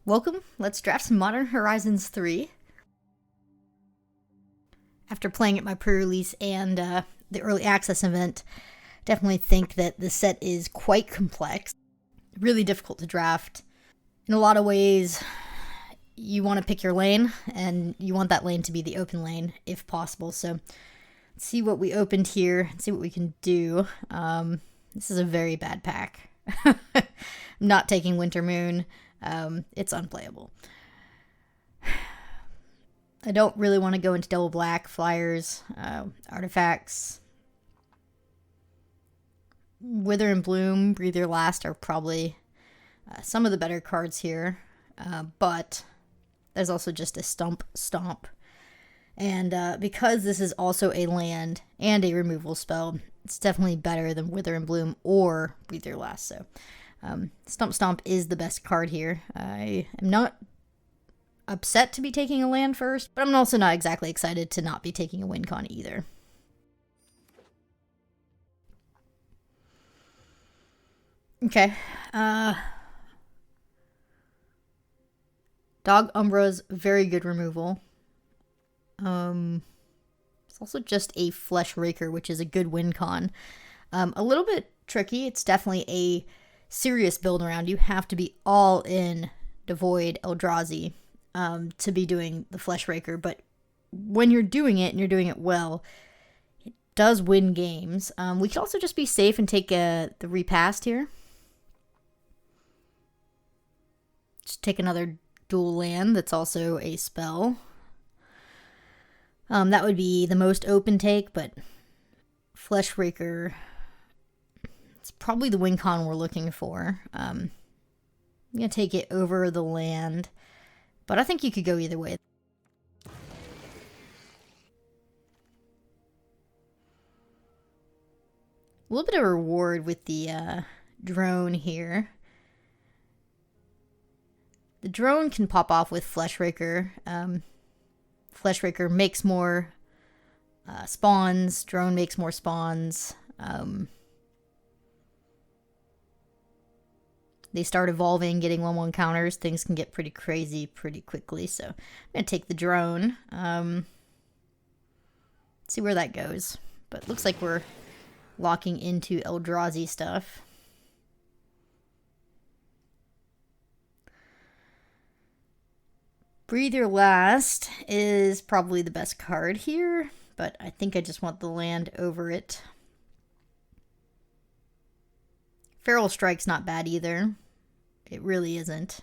Welcome, let's draft some Modern Horizons 3. After playing at my pre-release and the early access event, definitely think that the set is quite complex. Really difficult to draft. In a lot of ways, you want to pick your lane, and you want that lane to be the open lane, if possible. So, let's see what we opened here, and see what we can do. This is a very bad pack. I'm not taking Winter Moon. It's unplayable. I don't really want to go into double black, flyers, artifacts. Wither and Bloom, Breathe Your Last are probably some of the better cards here, but there's also just a Stomp. And because this is also a land and a removal spell, it's definitely better than Wither and Bloom or Breathe Your Last. So Stomp is the best card here. I am not upset to be taking a land first, but I'm also not exactly excited to not be taking a win con either. Okay. Dog Umbra's very good removal. It's also just a Flesh Raker, which is a good win con. A little bit tricky. It's definitely a serious build around. You have to be all in Devoid Eldrazi to be doing the Flesh Raker, but when you're doing it and you're doing it well, it does win games. We could also just be safe and take the repast here. Just take another dual land that's also a spell. That would be the most open take, but Flesh Raker, it's probably the win con we're looking for. I'm going to take it over the land, but I think you could go either way. A little bit of a reward with the drone here. The drone can pop off with Flesh Raker. Flesh Raker makes more spawns. Drone makes more spawns. They start evolving, getting 1/1 counters. Things can get pretty crazy pretty quickly. So I'm going to take the drone. See where that goes. But it looks like we're locking into Eldrazi stuff. Breathe Your Last is probably the best card here, but I think I just want the land over it. Feral Strike's not bad either. It really isn't.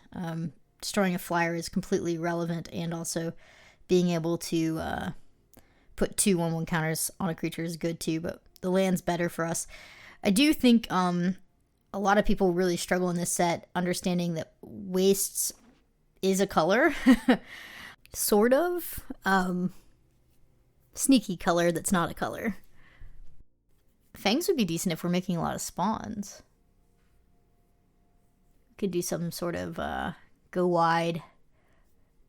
Destroying a flyer is completely relevant, and also being able to put 2 1/1 counters on a creature is good too, but the land's better for us. I do think a lot of people really struggle in this set understanding that wastes is a color. Sort of. Sneaky color that's not a color. Fangs would be decent if we're making a lot of spawns. Could do some sort of go wide,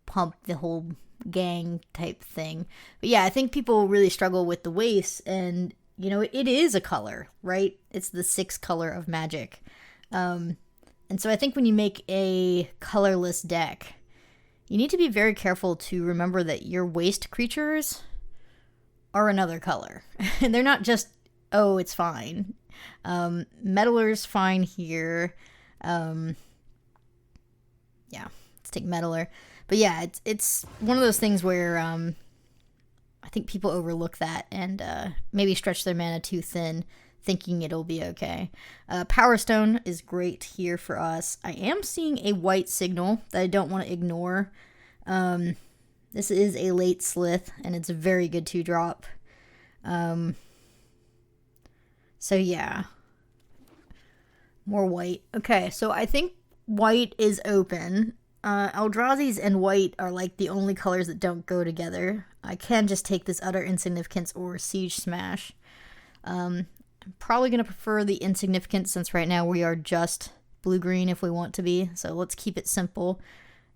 pump the whole gang type thing. But yeah, I think people really struggle with the waste, and you know, it is a color, right? It's the 6th color of Magic. And so I think when you make a colorless deck, you need to be very careful to remember that your waste creatures are another color. And they're not just, oh, it's fine. Meddler's fine here. Yeah, let's take Meddler. But yeah, it's one of those things where I think people overlook that and maybe stretch their mana too thin, thinking it'll be okay. Power Stone is great here for us. I am seeing a white signal that I don't want to ignore. This is a late Slith, and it's a very good 2-drop. So yeah. More white. Okay, so I think white is open. Eldrazi's and white are like the only colors that don't go together. I can just take this Utter Insignificance or Siege Smash. I'm probably going to prefer the Insignificance since right now we are just blue-green if we want to be. So let's keep it simple.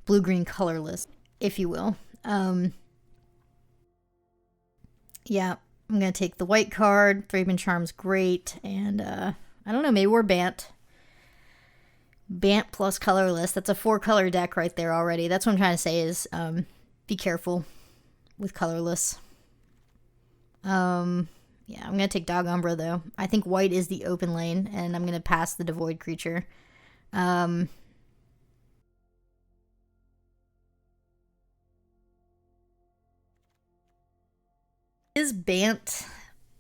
Blue-green colorless, if you will. Yeah, I'm going to take the white card. Thraben Charm's great. And I don't know, maybe we're Bant. Bant plus Colorless. That's a 4-color deck right there already. That's what I'm trying to say is be careful with Colorless. Yeah, I'm going to take Dog Umbra, though. I think white is the open lane, and I'm going to pass the Devoid creature. Is Bant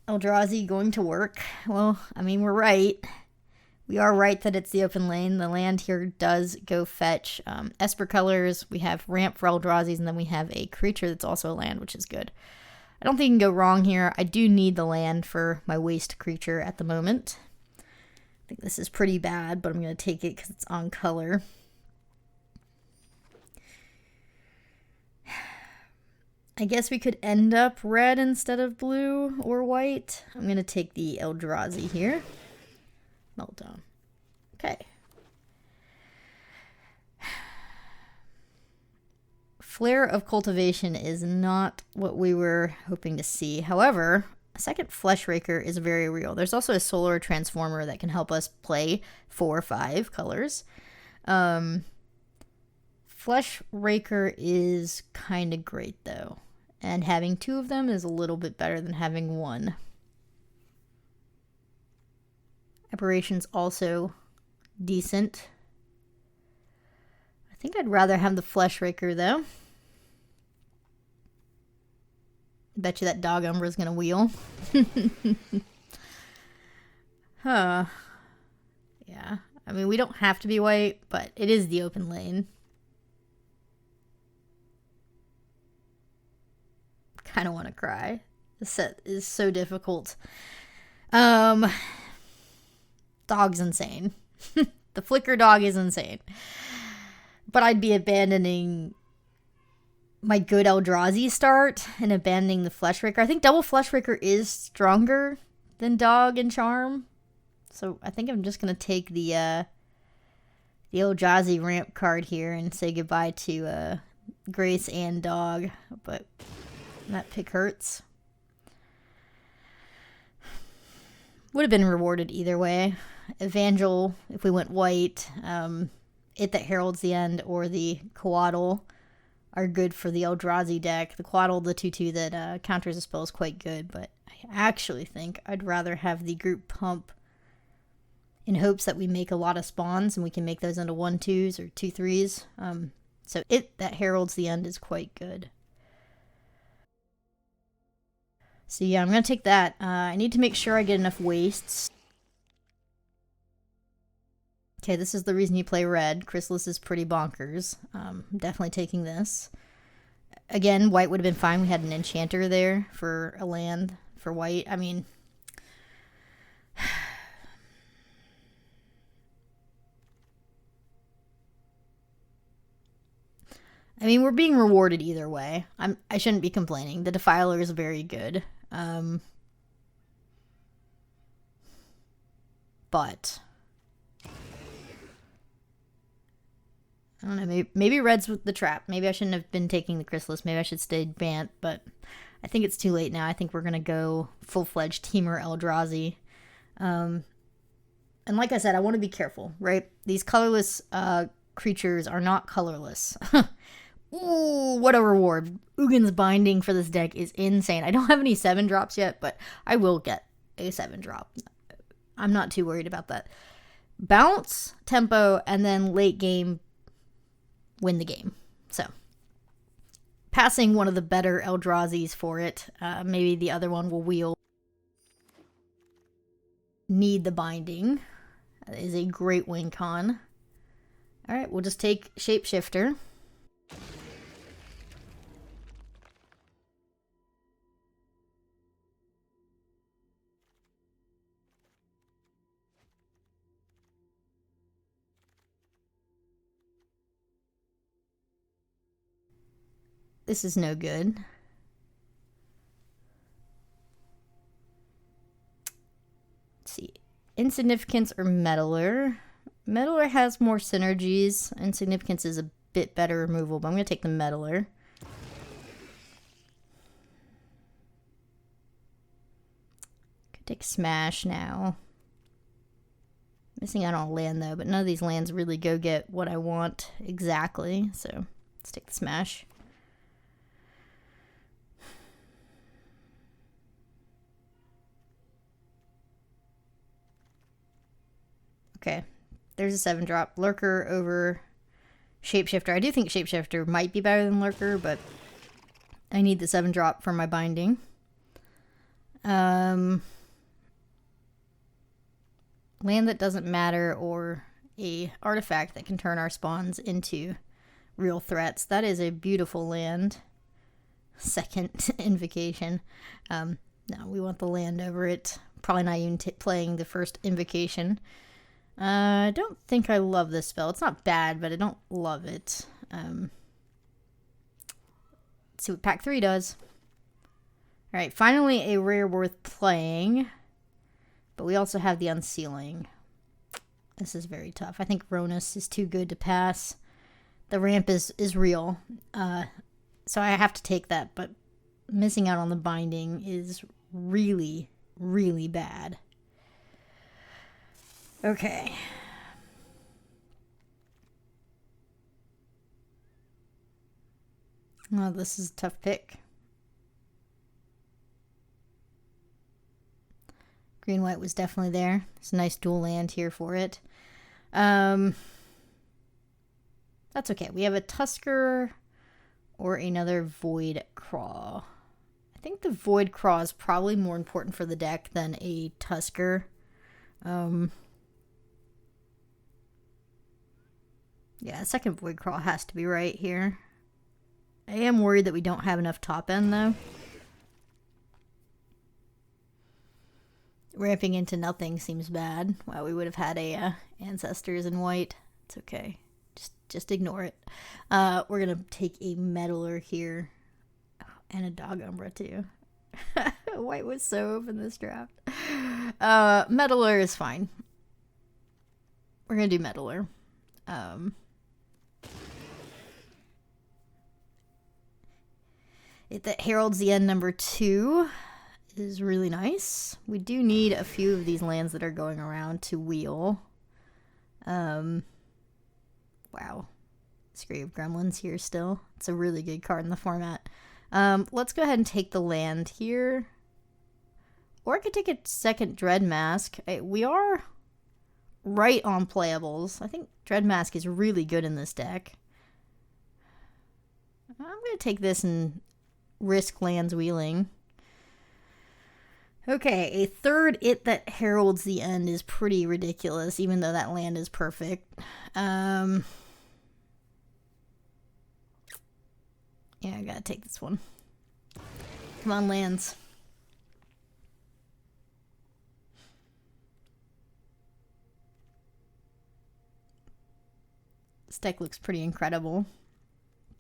Eldrazi going to work? Well, I mean, we're right. We are right that it's the open lane. The land here does go fetch Esper colors. We have ramp for Eldrazi's, and then we have a creature that's also a land, which is good. I don't think you can go wrong here. I do need the land for my waste creature at the moment. I think this is pretty bad, but I'm going to take it because it's on color. I guess we could end up red instead of blue or white. I'm going to take the Eldrazi here. Meltdown. Okay. Flare of Cultivation is not what we were hoping to see. However, a second Fleshraker is very real. There's also a Solar Transformer that can help us play 4 or 5 colors. Fleshraker is kind of great, though. And having 2 of them is a little bit better than having 1. Aberration's also decent. I think I'd rather have the Fleshraker, though. Bet you that Dog Umbra's gonna wheel. Huh. Yeah. I mean, we don't have to be white, but it is the open lane. Kind of want to cry. This set is so difficult. Dog's insane. The Flicker Dog is insane. But I'd be abandoning my good Eldrazi start and abandoning the Fleshraker. I think double Fleshraker is stronger than Dog and Charm. So I think I'm just going to take the Eldrazi ramp card here and say goodbye to Grace and Dog. But that pick hurts. Would have been rewarded either way. Evangel, if we went white, It That Heralds the End, or the Coatl are good for the Eldrazi deck. The Coatl, the 2/2 that counters a spell, is quite good, but I actually think I'd rather have the group pump in hopes that we make a lot of spawns and we can make those into 1/2s or 2/3s. So It That Heralds the End is quite good. So yeah, I'm going to take that. I need to make sure I get enough wastes. Okay, this is the reason you play red. Chrysalis is pretty bonkers. I'm definitely taking this. Again, white would have been fine. We had an enchanter there for a land for white. I mean, we're being rewarded either way. I shouldn't be complaining. The Defiler is very good. But I don't know, maybe red's with the trap. Maybe I shouldn't have been taking the Chrysalis. Maybe I should stay Bant, but I think it's too late now. I think we're going to go full-fledged Teamer Eldrazi. And like I said, I want to be careful, right? These colorless creatures are not colorless. Ooh, what a reward. Ugin's Binding for this deck is insane. I don't have any 7-drops yet, but I will get a 7-drop. I'm not too worried about that. Bounce, tempo, and then late game win the game. So, passing one of the better Eldrazi's for it. Maybe the other one will wheel. Need the Binding. That is a great win con. Alright, we'll just take Shapeshifter. This is no good. Let's see. Insignificance or Meddler. Meddler has more synergies. Insignificance is a bit better removal, but I'm going to take the Meddler. Could take Smash now. Missing out on a land though, but none of these lands really go get what I want exactly. So let's take the smash. Okay, there's a 7-drop. Lurker over Shapeshifter. I do think Shapeshifter might be better than Lurker, but I need the 7-drop for my binding. Land that doesn't matter, or a artifact that can turn our spawns into real threats. That is a beautiful land. Second invocation. No, we want the land over it. Probably not even playing the first invocation. I don't think I love this spell. It's not bad, but I don't love it. Let's see what pack 3 does. Alright, finally a rare worth playing. But we also have the unsealing. This is very tough. I think Ronus is too good to pass. The ramp is real. So I have to take that, but missing out on the binding is really, really bad. Okay. Oh, this is a tough pick. Green-white was definitely there. There's a nice dual land here for it. That's okay. We have a Tusker or another Void Craw. I think the Void Craw is probably more important for the deck than a Tusker. Yeah, second Void Craw has to be right here. I am worried that we don't have enough top end, though. Ramping into nothing seems bad. Wow, we would have had a Ancestors in white. It's okay. Just ignore it. We're going to take a Meddler here. Oh, and a Dog Umbra, too. White was so open this draft. Meddler is fine. We're going to do Meddler. It that heralds the end number 2 is really nice. We do need a few of these lands that are going around to wheel. Wow. Grave Gremlins here still. It's a really good card in the format. Let's go ahead and take the land here. Or I could take a second Dread Mask. We are right on playables. I think Dread Mask is really good in this deck. I'm going to take this and risk lands wheeling. Okay, a third It That Heralds the End is pretty ridiculous, even though that land is perfect. Yeah, I gotta take this one. Come on, lands. This deck looks pretty incredible.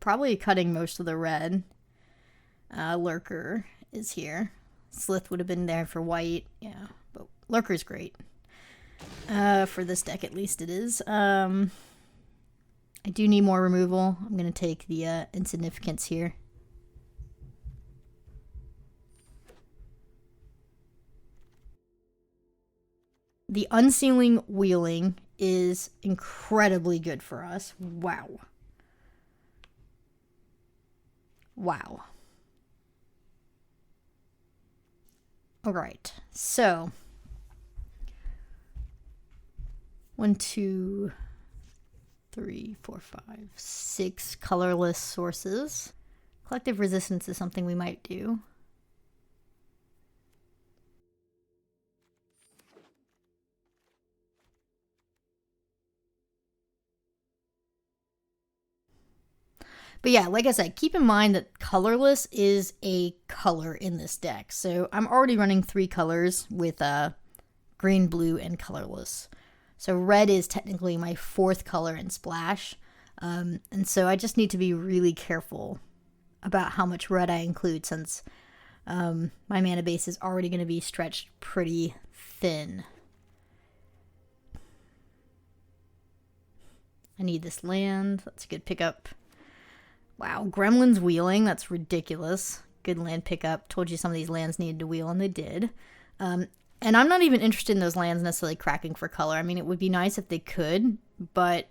Probably cutting most of the red. Lurker is here. Slith would have been there for white. Yeah, but Lurker's great. For this deck, at least it is. I do need more removal. I'm going to take the Insignificance here. The Unsealing Wheeling is incredibly good for us. Wow. Wow. Alright, so 1, 2, 3, 4, 5, 6 colorless sources. Collective Resistance is something we might do. But yeah, like I said, keep in mind that Colorless is a color in this deck. So I'm already running 3 colors with green, blue, and Colorless. So red is technically my 4th color in Splash. And so I just need to be really careful about how much red I include, since my mana base is already going to be stretched pretty thin. I need this land. That's a good pickup. Wow, Gremlins wheeling, that's ridiculous. Good land pickup. Told you some of these lands needed to wheel, and they did. And I'm not even interested in those lands necessarily cracking for color. I mean, it would be nice if they could, but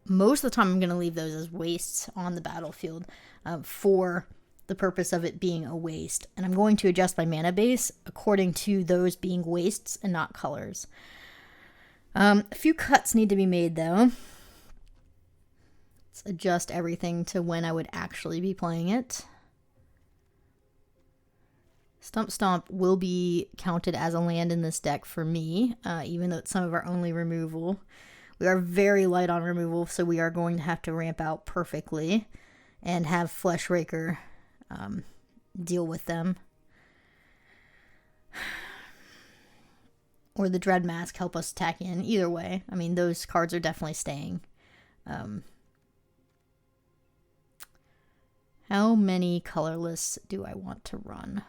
most of the time I'm going to leave those as wastes on the battlefield for the purpose of it being a waste. And I'm going to adjust my mana base according to those being wastes and not colors. A few cuts need to be made, though. Let's adjust everything to when I would actually be playing it. Stump Stomp will be counted as a land in this deck for me, even though it's some of our only removal. We are very light on removal, so we are going to have to ramp out perfectly and have Fleshraker deal with them. Or the Dread Mask help us attack in. Either way, I mean, those cards are definitely staying. How many colorless do I want to run?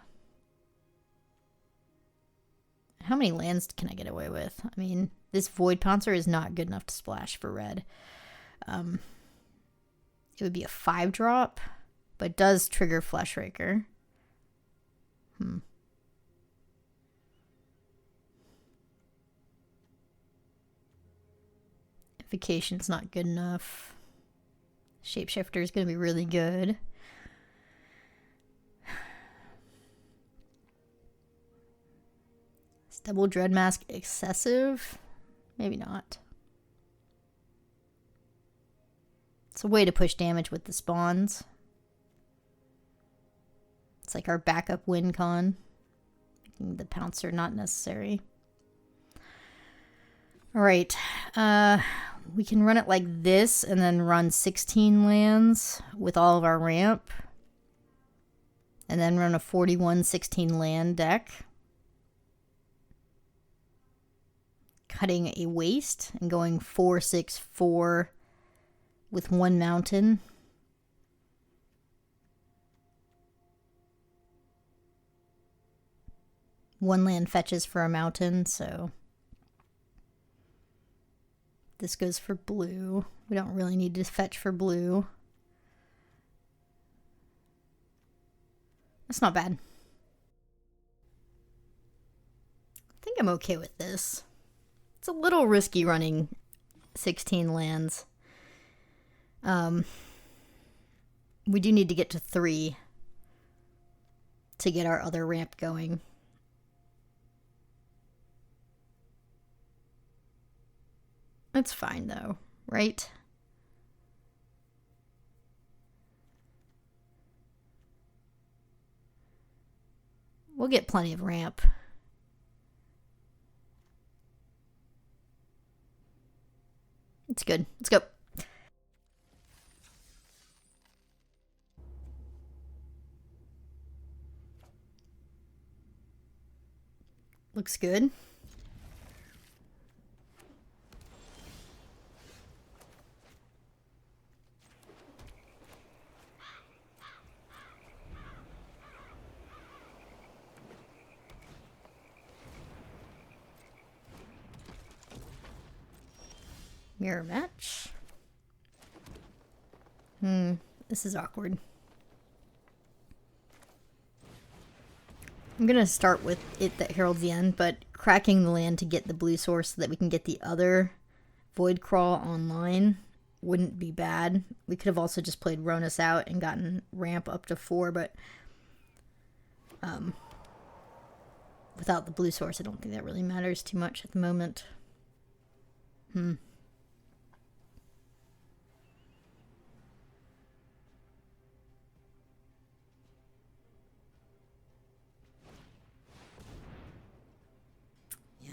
How many lands can I get away with? I mean, this Void Pouncer is not good enough to splash for red. It would be a 5-drop, but it does trigger Fleshraker. Vacation's not good enough. Shapeshifter is going to be really good. Is double Dread Mask excessive? Maybe not. It's a way to push damage with the spawns. It's like our backup win con. Making the Pouncer not necessary. Alright. We can run it like this and then run 16 lands with all of our ramp. And then run a 41 16 land deck. Cutting a waste and going 4-6-4 with 1 mountain. One land fetches for a mountain, so this goes for blue. We don't really need to fetch for blue. That's not bad. I think I'm okay with this. It's a little risky running 16 lands. We do need to get to 3 to get our other ramp going. That's fine though, right? We'll get plenty of ramp. It's good. Let's go. Looks good. Mirror match. This is awkward. I'm gonna start with it that heralds the end, but cracking the land to get the blue source so that we can get the other Void Crawl online wouldn't be bad. We could have also just played Ronus out and gotten ramp up to 4, but without the blue source, I don't think that really matters too much at the moment.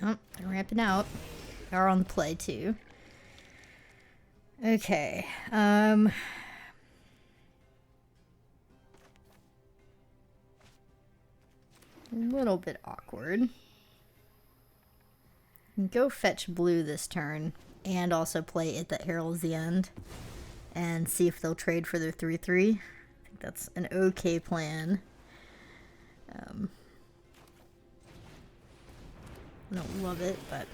Yep, they're ramping out. They're on the play too. Okay. A little bit awkward. Go fetch blue this turn and also play it that heralds the end and see if they'll trade for their 3/3. I think that's an okay plan. I don't love it, but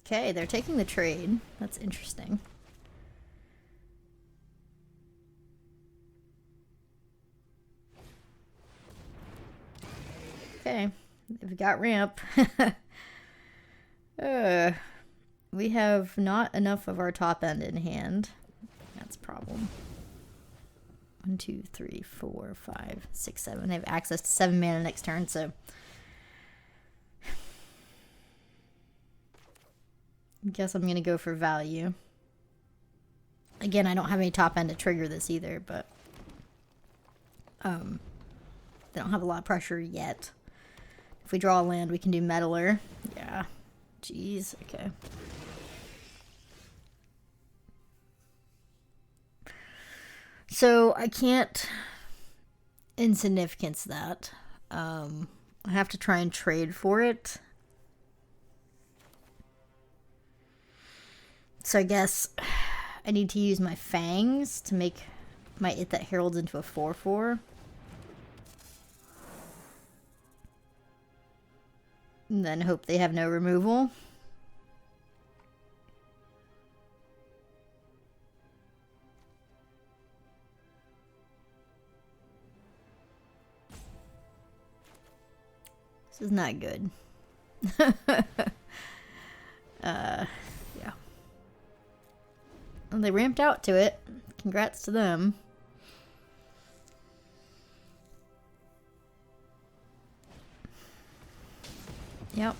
okay, they're taking the trade. That's interesting. Okay. We've got ramp. We have not enough of our top end in hand. That's a problem. 1, 2, 3, 4, 5, 6, 7. They have access to 7 mana next turn, so I guess I'm gonna go for value. Again, I don't have any top end to trigger this either, but they don't have a lot of pressure yet. If we draw a land, we can do Meddler. Yeah. Jeez. Okay. So I can't insignificance that. I have to try and trade for it. So I guess I need to use my Fangs to make my It That Heralds into a 4/4. And then hope they have no removal. This is not good. Yeah. Well, they ramped out to it. Congrats to them. Yep.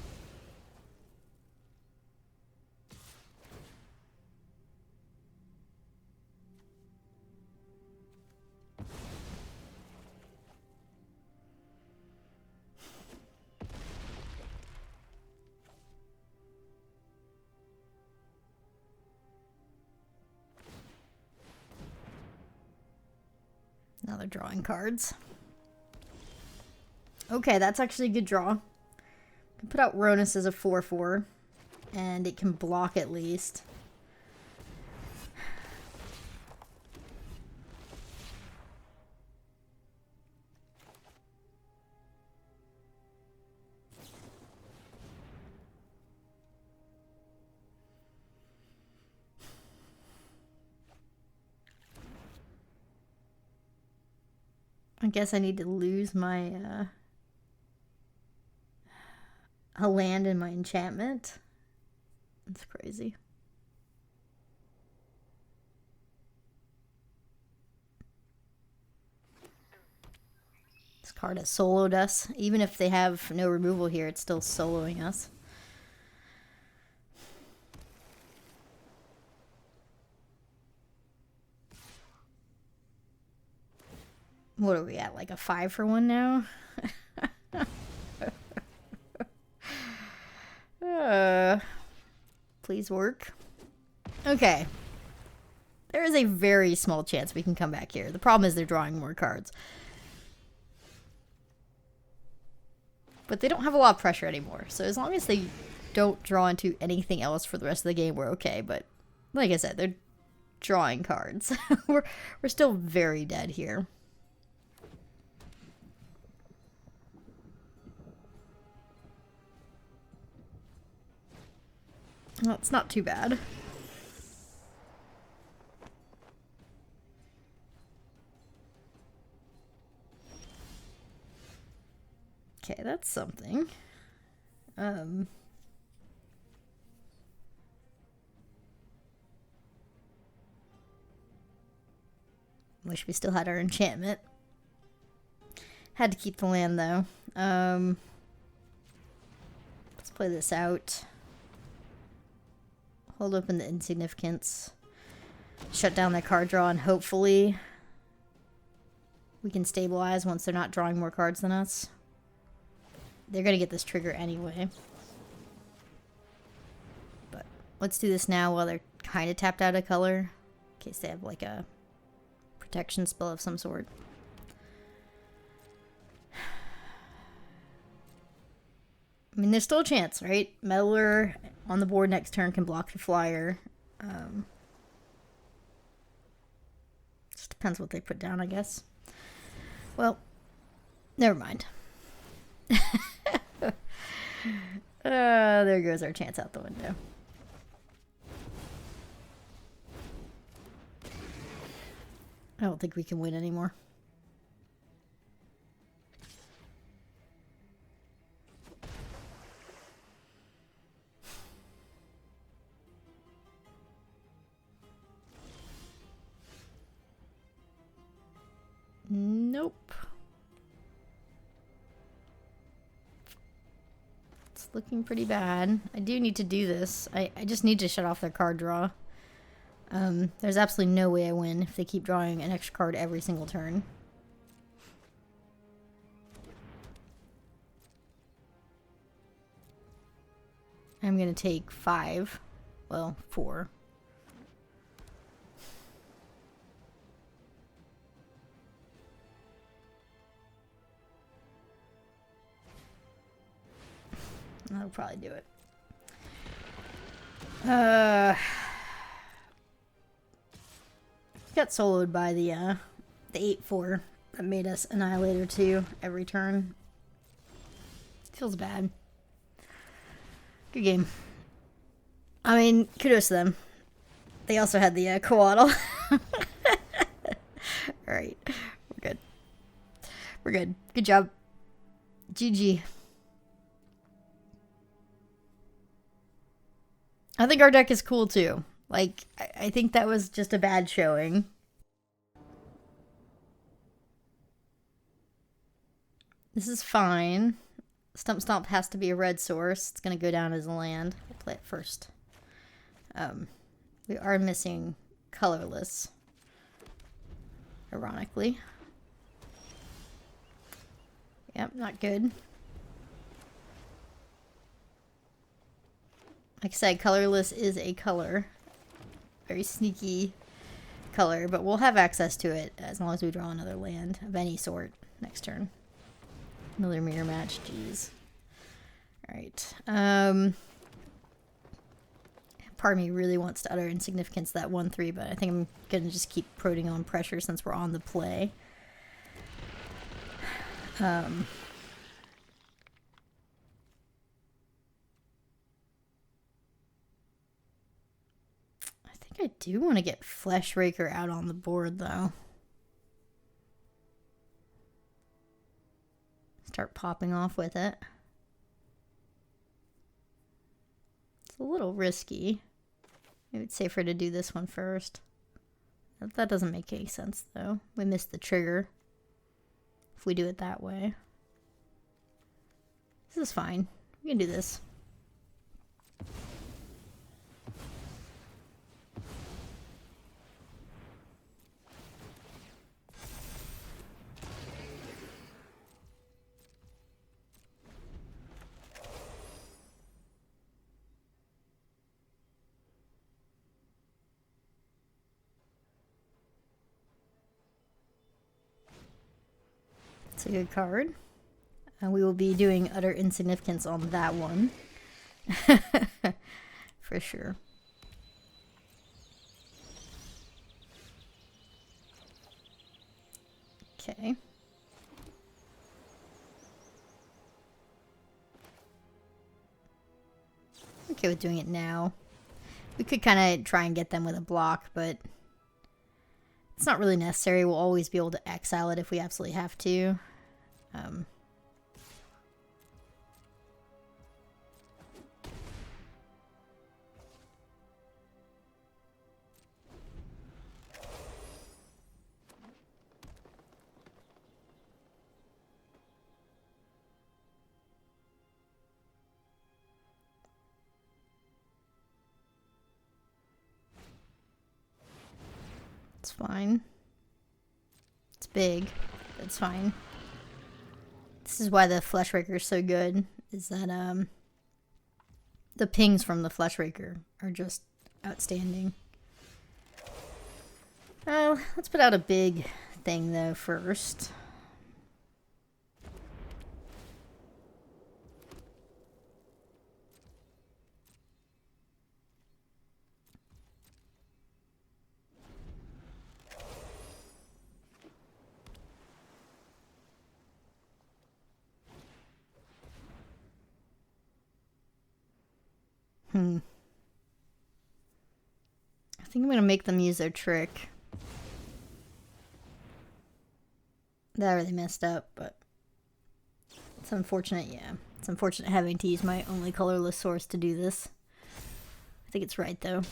Now they're drawing cards. Okay, that's actually a good draw. Can put out Ronus as a 4/4, and it can block at least. I guess I need to lose my a land in my enchantment. That's crazy. This card has soloed us. Even if they have no removal here, it's still soloing us. What are we at? Like a 5-for-1 now? Please work. Okay. There is a very small chance we can come back here. The problem is they're drawing more cards. But they don't have a lot of pressure anymore. So as long as they don't draw into anything else for the rest of the game, we're okay. But like I said, they're drawing cards. we're still very dead here. Well, it's not too bad. Okay, that's something. Wish we still had our enchantment. Had to keep the land though. Let's play this out. Hold open the insignificance. Shut down their card draw, and hopefully we can stabilize once they're not drawing more cards than us. They're going to get this trigger anyway. But let's do this now while they're kind of tapped out of color. In case they have like a protection spell of some sort. I mean, there's still a chance, right? Meddler on the board next turn can block the flyer. Just depends what they put down, I guess. Well, never mind. There goes our chance out the window. I don't think we can win anymore. It's looking pretty bad. I do need to do this. I just need to shut off their card draw. There's absolutely no way I win if they keep drawing an extra card every single turn. I'm gonna take 5. Well, 4. That'll probably do it. Got soloed by the 8-4 that made us Annihilator 2 every turn. Feels bad. Good game. I mean, kudos to them. They also had the Coatl. Alright. We're good. We're good. Good job. GG. I think our deck is cool too. Like, I think that was just a bad showing. This is fine. Stump Stomp has to be a red source. It's going to go down as a land. We'll play it first. We are missing Colorless. Ironically. Yep, not good. Like I said, Colorless is a color. Very sneaky color, but we'll have access to it as long as we draw another land of any sort next turn. Another mirror match, jeez. Alright. Part of me really wants to utter insignificance that 1-3, but I think I'm gonna just keep putting on pressure since we're on the play. I do want to get Fleshraker out on the board, though. Start popping off with it. It's a little risky. Maybe it's safer to do this one first. That doesn't make any sense, though. We missed the trigger if we do it that way. This is fine. We can do this. It's a good card. We will be doing utter insignificance on that one. For sure. Okay. Okay with doing it now. We could kind of try and get them with a block, but it's not really necessary. We'll always be able to exile it if we absolutely have to. It's fine. It's big. It's fine. This is why the Fleshraker is so good, is that the pings from the Fleshraker are just outstanding. Let's put out a big thing though first. I think I'm gonna make them use their trick. That really messed up, but it's unfortunate, yeah. It's unfortunate having to use my only colorless source to do this. I think it's right, though.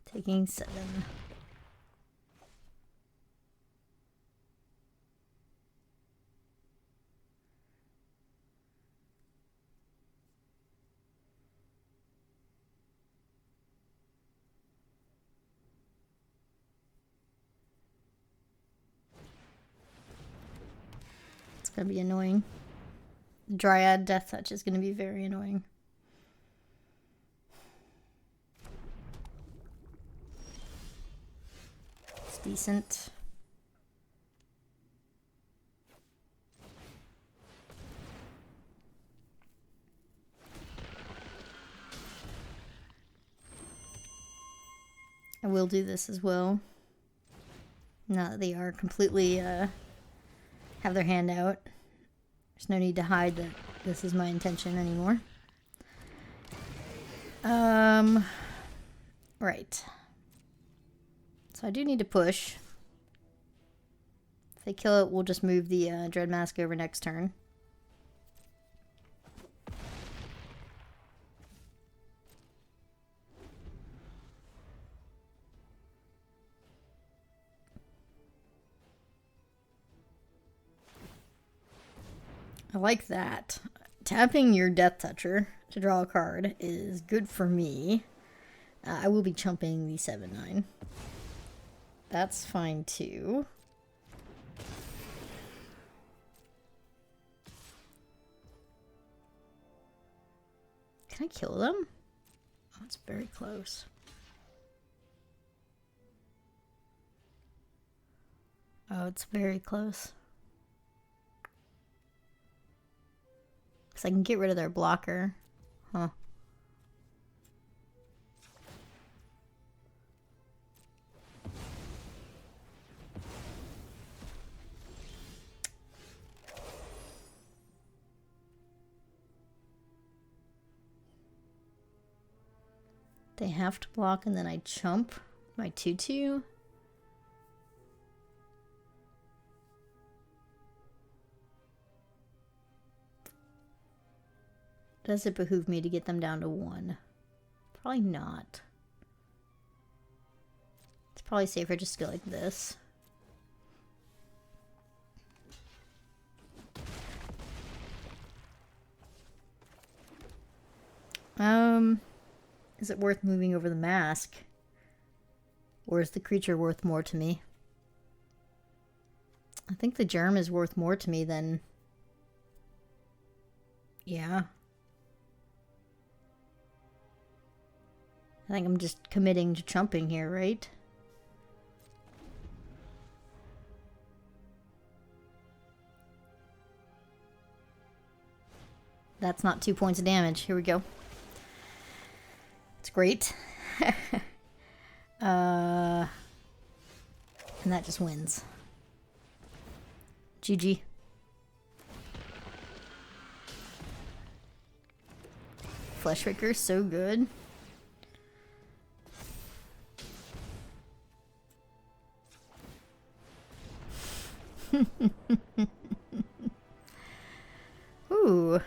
Taking 7. gonna be annoying. Dryad Death Touch is gonna be very annoying. It's decent. I will do this as well. Now that they are completely have their hand out. There's no need to hide that this is my intention anymore. Right. So I do need to push. If they kill it, we'll just move the Dread Mask over next turn. I like that. Tapping your Death Toucher to draw a card is good for me. I will be chumping the 7/9. That's fine too. Can I kill them? Oh, it's very close. Oh, it's very close. Because I can get rid of their blocker. Huh. They have to block and then I chump my 2/2. Does it behoove me to get them down to 1? Probably not. It's probably safer just to go like this. Is it worth moving over the mask? Or is the creature worth more to me? I think the germ is worth more to me than... Yeah. I think I'm just committing to chumping here, right? That's not 2 points of damage. Here we go. It's great. And that just wins. GG. Fleshraker, so good. Ooh.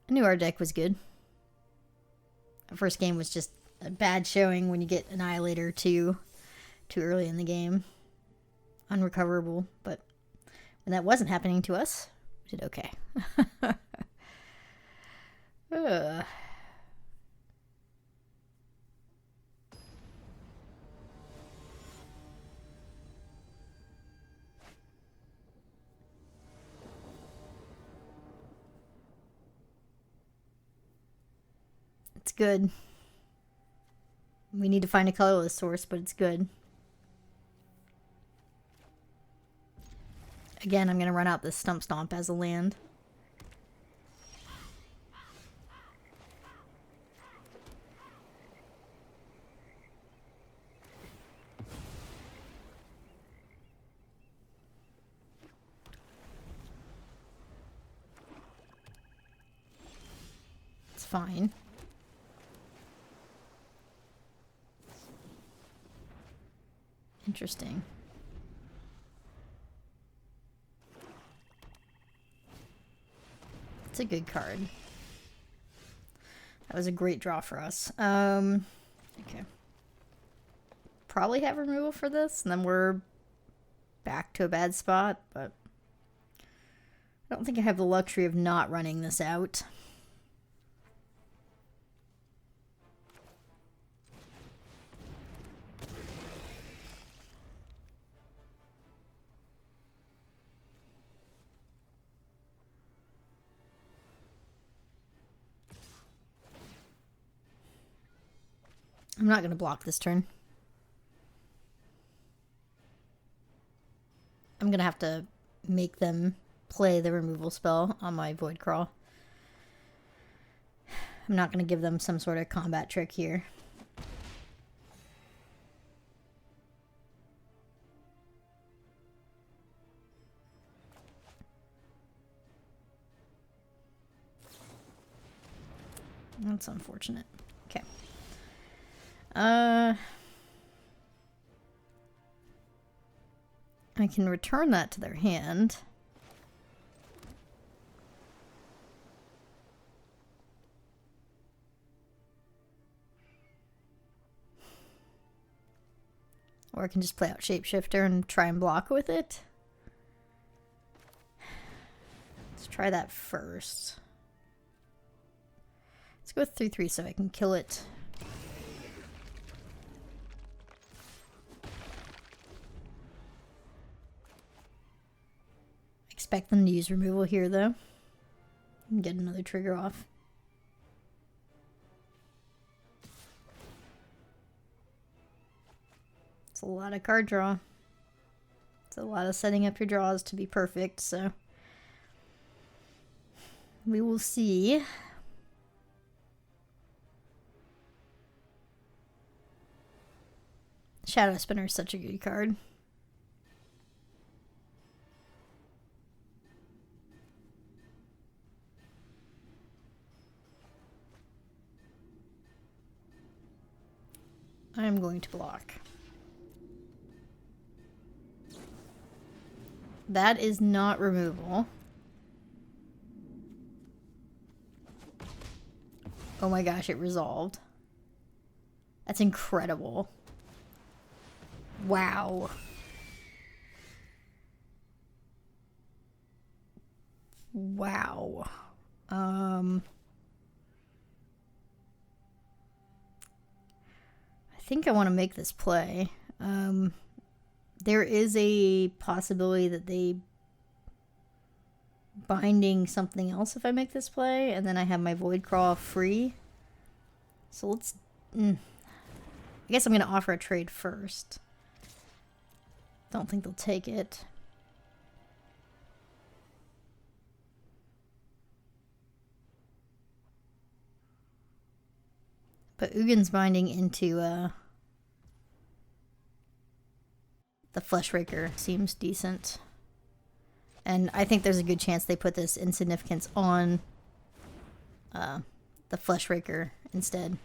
I knew our deck was good. The first game was just a bad showing when you get Annihilator too early in the game. Unrecoverable, but when that wasn't happening to us, we did okay. Ugh. It's good. We need to find a colorless source, but it's good. Again, I'm going to run out this Stump Stomp as a land. It's fine. Interesting. It's a good card. That was a great draw for us. Okay. Probably have removal for this, and then we're back to a bad spot, but I don't think I have the luxury of not running this out. I'm not going to block this turn. I'm going to have to make them play the removal spell on my Void Crawl. I'm not going to give them some sort of combat trick here. That's unfortunate. Okay. I can return that to their hand. Or I can just play out Shapeshifter and try and block with it. Let's try that first. Let's go with 3/3 so I can kill it. Expect them to use removal here though. And get another trigger off. It's a lot of card draw. It's a lot of setting up your draws to be perfect, so we will see. Shadow Spinner is such a good card. I'm going to block. That is not removal. Oh my gosh, it resolved. That's incredible. Wow. Wow. I think I want to make this play. There is a possibility that they binding something else if I make this play, and then I have my Void Crawl free. So let's... I guess I'm going to offer a trade first. Don't think they'll take it. But Ugin's binding into the Fleshraker seems decent. And I think there's a good chance they put this insignificance on the Fleshraker instead.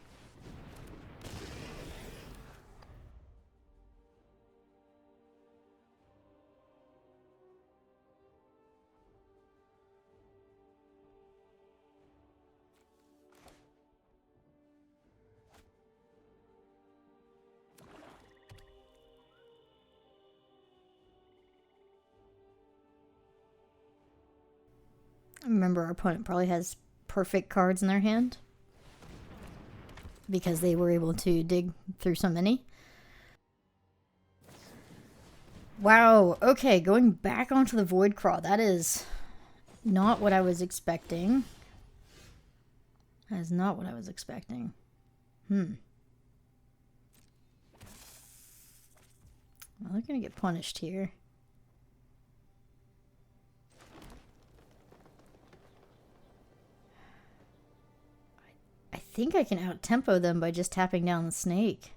Remember, our opponent probably has perfect cards in their hand because they were able to dig through so many. Wow, okay, going back onto the Void Crawl. That is not what I was expecting. That is not what I was expecting. Well, they're gonna get punished here. I think I can out-tempo them by just tapping down the snake.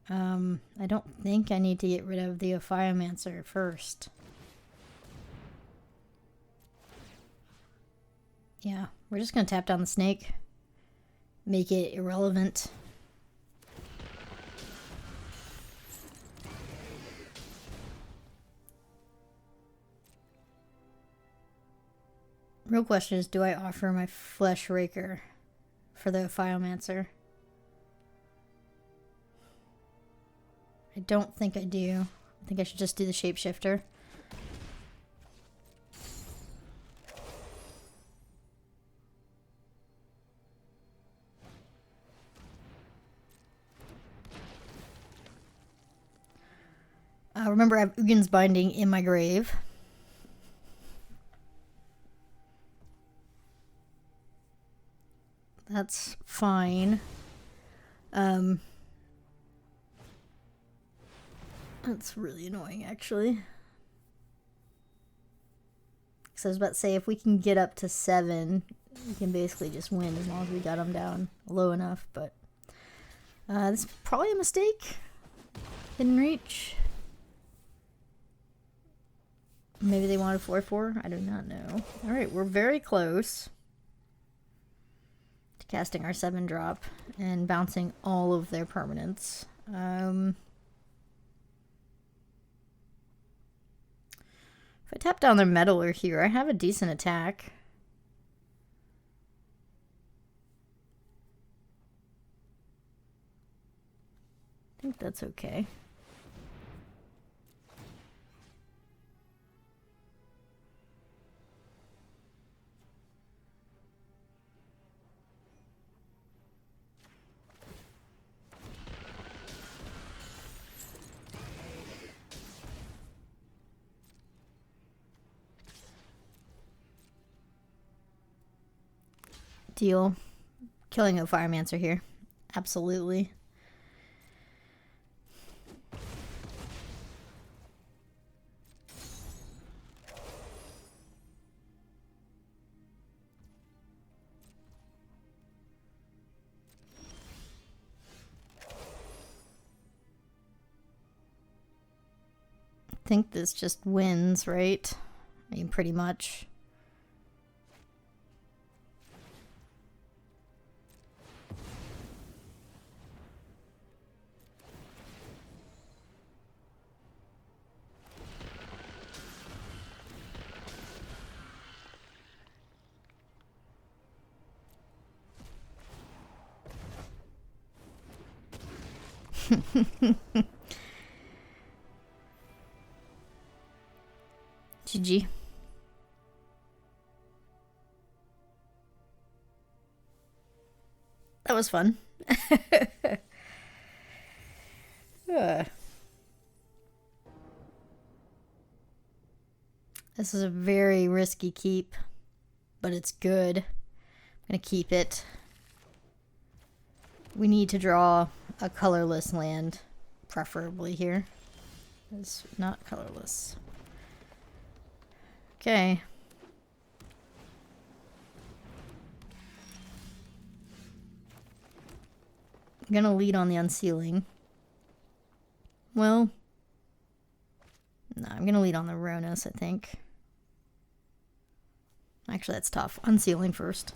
I don't think I need to get rid of the Ophiomancer first. Yeah, we're just gonna tap down the snake. Make it irrelevant. Real question is, do I offer my Fleshraker for the Ophiomancer? I don't think I do. I think I should just do the Shapeshifter. Remember, I have Ugin's Binding in my grave. That's fine. That's really annoying, actually. So I was about to say, if we can get up to 7, we can basically just win as long as we got them down low enough. But this is probably a mistake. Hidden reach. Maybe they wanted 4/4. I do not know. All right, we're very close to casting our 7-drop and bouncing all of their permanents. If I tap down their Meddler here, I have a decent attack. I think that's okay. Deal. Killing a Firemancer here. Absolutely. I think this just wins, right? I mean, pretty much. GG. That was fun. This is a very risky keep, but it's good. I'm gonna keep it. We need to draw a colorless land, preferably here. It's not colorless. Okay. I'm gonna lead on the unsealing. Well, no, I'm gonna lead on the Ronos, I think. Actually, that's tough. Unsealing first.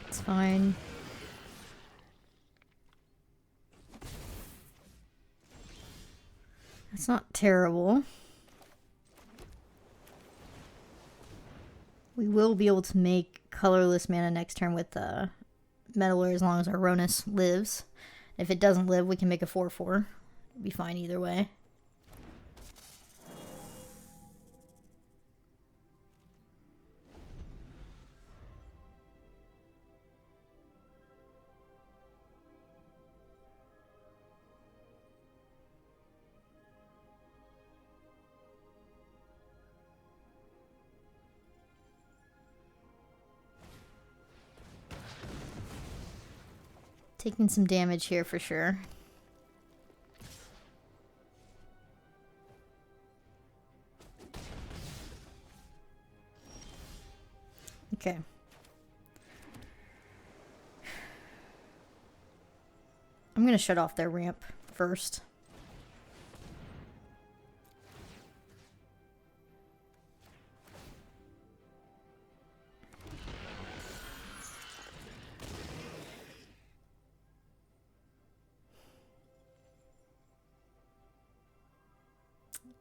It's fine. It's not terrible. We will be able to make colorless mana next turn with Meddler as long as our Ronos lives. If it doesn't live, we can make a 4/4. It'll be fine either way. Taking some damage here for sure. Okay. I'm going to shut off their ramp first.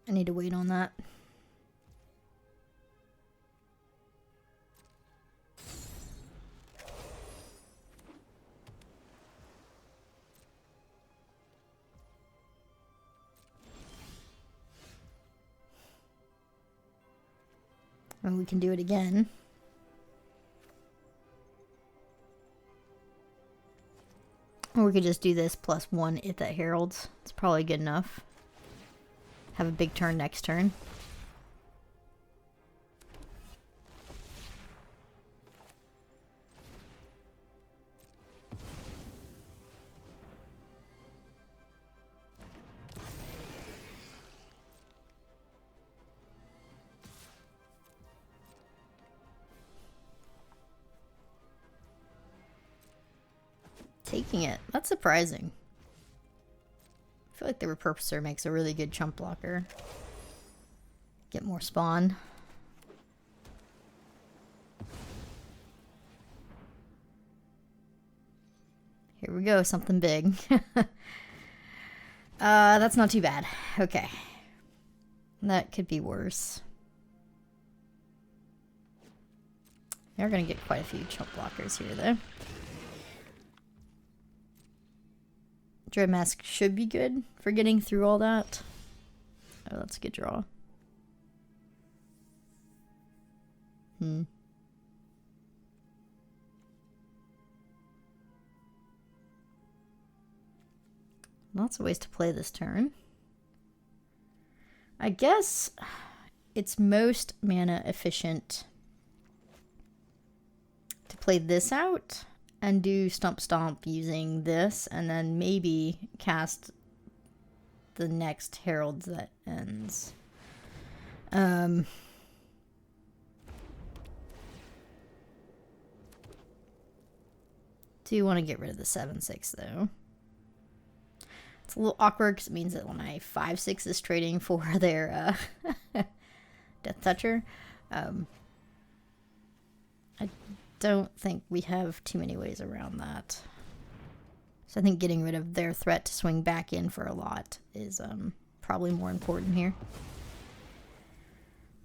I need to wait on that. And we can do it again. Or we could just do this +1 if that heralds. It's probably good enough. Have a big turn next turn. taking it. That's surprising. I feel like the Repurposer makes a really good chump blocker. Get more spawn. Here we go, something big. That's not too bad. Okay. That could be worse. They're gonna get quite a few chump blockers here, though. Dread Mask should be good for getting through all that. Oh, that's a good draw. Lots of ways to play this turn. I guess it's most mana efficient to play this out and do Stump Stomp using this, and then maybe cast the next Heralds that ends. Do you want to get rid of the 7/6 though? It's a little awkward because it means that when my 5/6 is trading for their Death Toucher, I don't think we have too many ways around that. So I think getting rid of their threat to swing back in for a lot is probably more important here.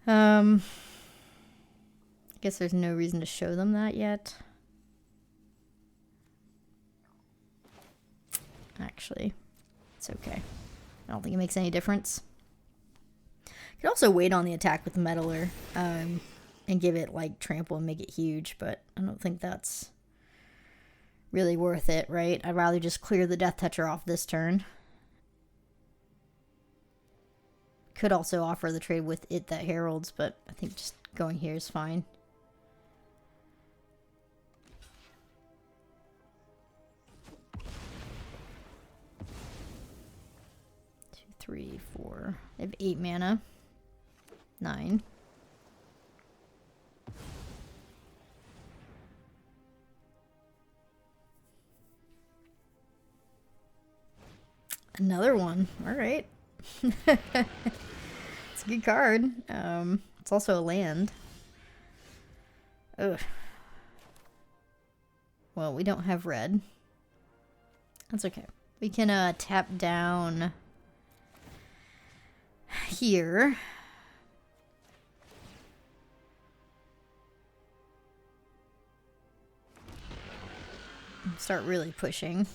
I guess there's no reason to show them that yet. Actually, it's okay. I don't think it makes any difference. Could also wait on the attack with the Meddler and give it like trample and make it huge, but I don't think that's really worth it, right? I'd rather just clear the Death Toucher off this turn. Could also offer the trade with it that heralds, but I think just going here is fine. Two, 3, 4. They have 8 mana. 9. Another one. All right. It's a good card. It's also a land. Ugh. Well, we don't have red. That's okay. We can tap down here. Start really pushing.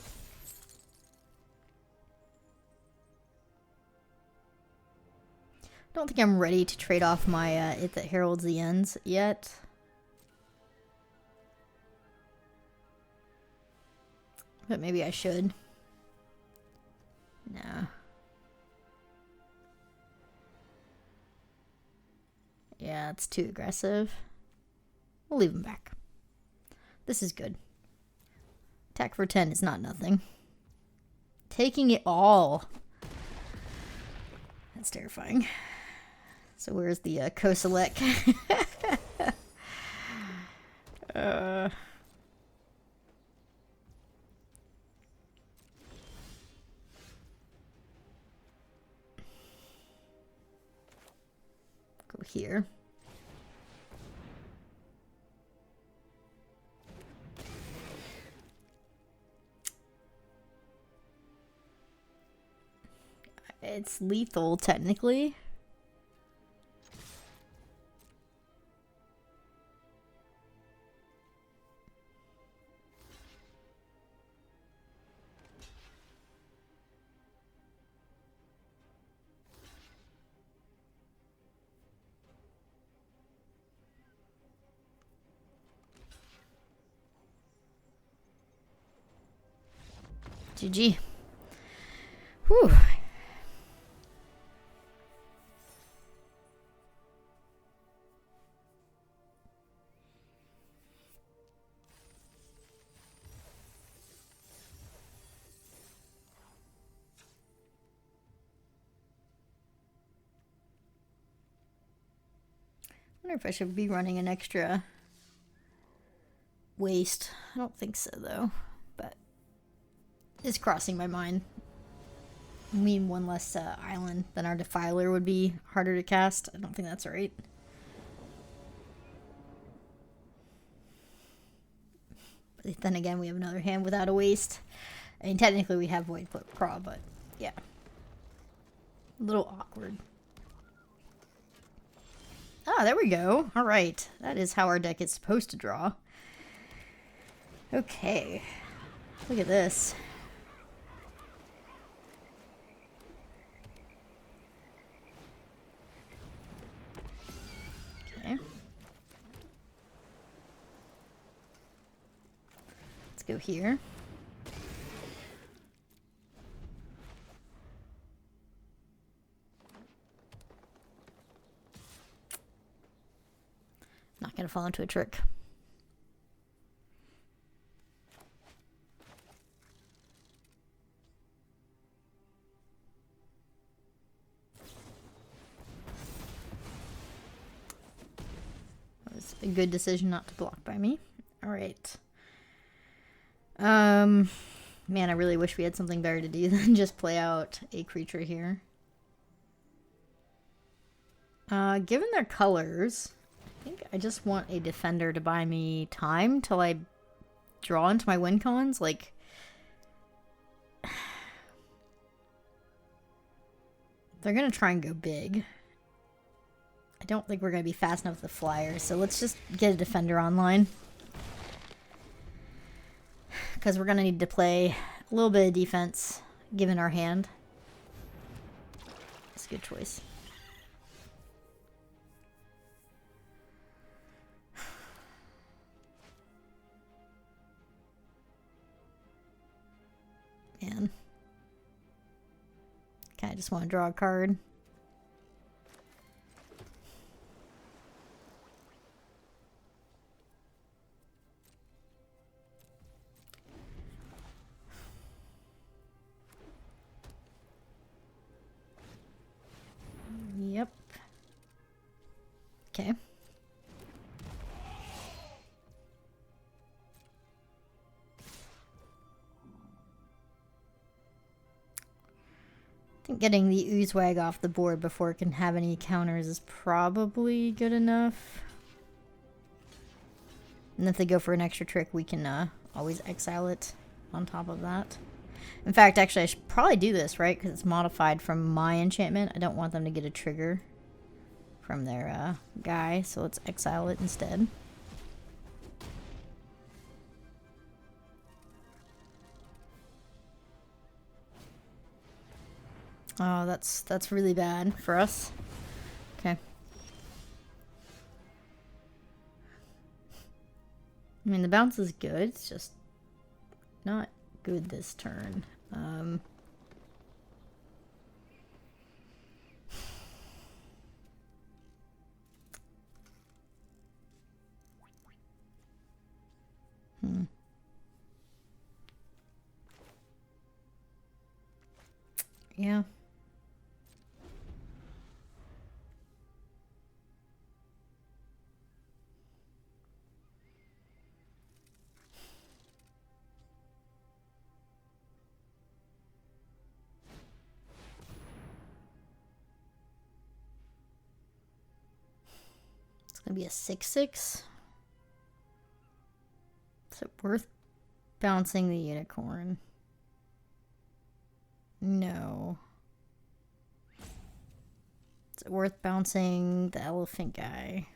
I don't think I'm ready to trade off my It That Heralds the Ends yet. But maybe I should. No. Yeah, it's too aggressive. We'll leave him back. This is good. Attack for 10 is not nothing. Taking it all. That's terrifying. So where's the Koselek? Go here. It's lethal, technically. GG. Whew. I wonder if I should be running an extra waste. I don't think so, though. But is crossing my mind. I mean, one less island than our Defiler would be harder to cast. I don't think that's right. But then again, we have another hand without a waste. I mean, technically we have Void Claw, but yeah. A little awkward. Ah, there we go. All right. That is how our deck is supposed to draw. Okay. Look at this. Okay. Let's go here. Not gonna fall into a trick. That was a good decision not to block by me. All right. Man, I really wish we had something better to do than just play out a creature here. Given their colors, I think I just want a defender to buy me time till I draw into my win cons. Like, they're gonna try and go big. I don't think we're gonna be fast enough with the flyer, so let's just get a defender online. Because we're gonna need to play a little bit of defense, given our hand. It's a good choice. Man. Okay, I just want to draw a card. Yep. Okay. I think getting the Oozewag off the board before it can have any counters is probably good enough. And if they go for an extra trick, we can always exile it on top of that. In fact, actually, I should probably do this, right? Because it's modified from my enchantment. I don't want them to get a trigger from their guy, so let's exile it instead. Oh, that's really bad for us. Okay. I mean, the bounce is good. It's just not good this turn. Yeah. It's gonna be a 6/6. Is it worth bouncing the unicorn? No. Is it worth bouncing the elephant guy?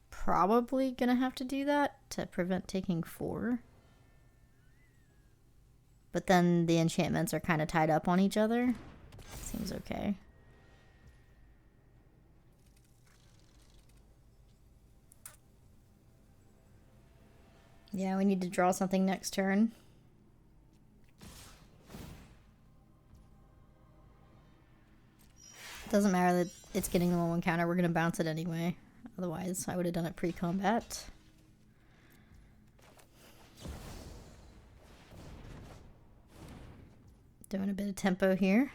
Probably gonna have to do that to prevent taking 4. But then the enchantments are kind of tied up on each other. Seems okay. Yeah, we need to draw something next turn. Doesn't matter that it's getting the 1/1 counter. We're going to bounce it anyway. Otherwise, I would have done it pre-combat. Doing a bit of tempo here.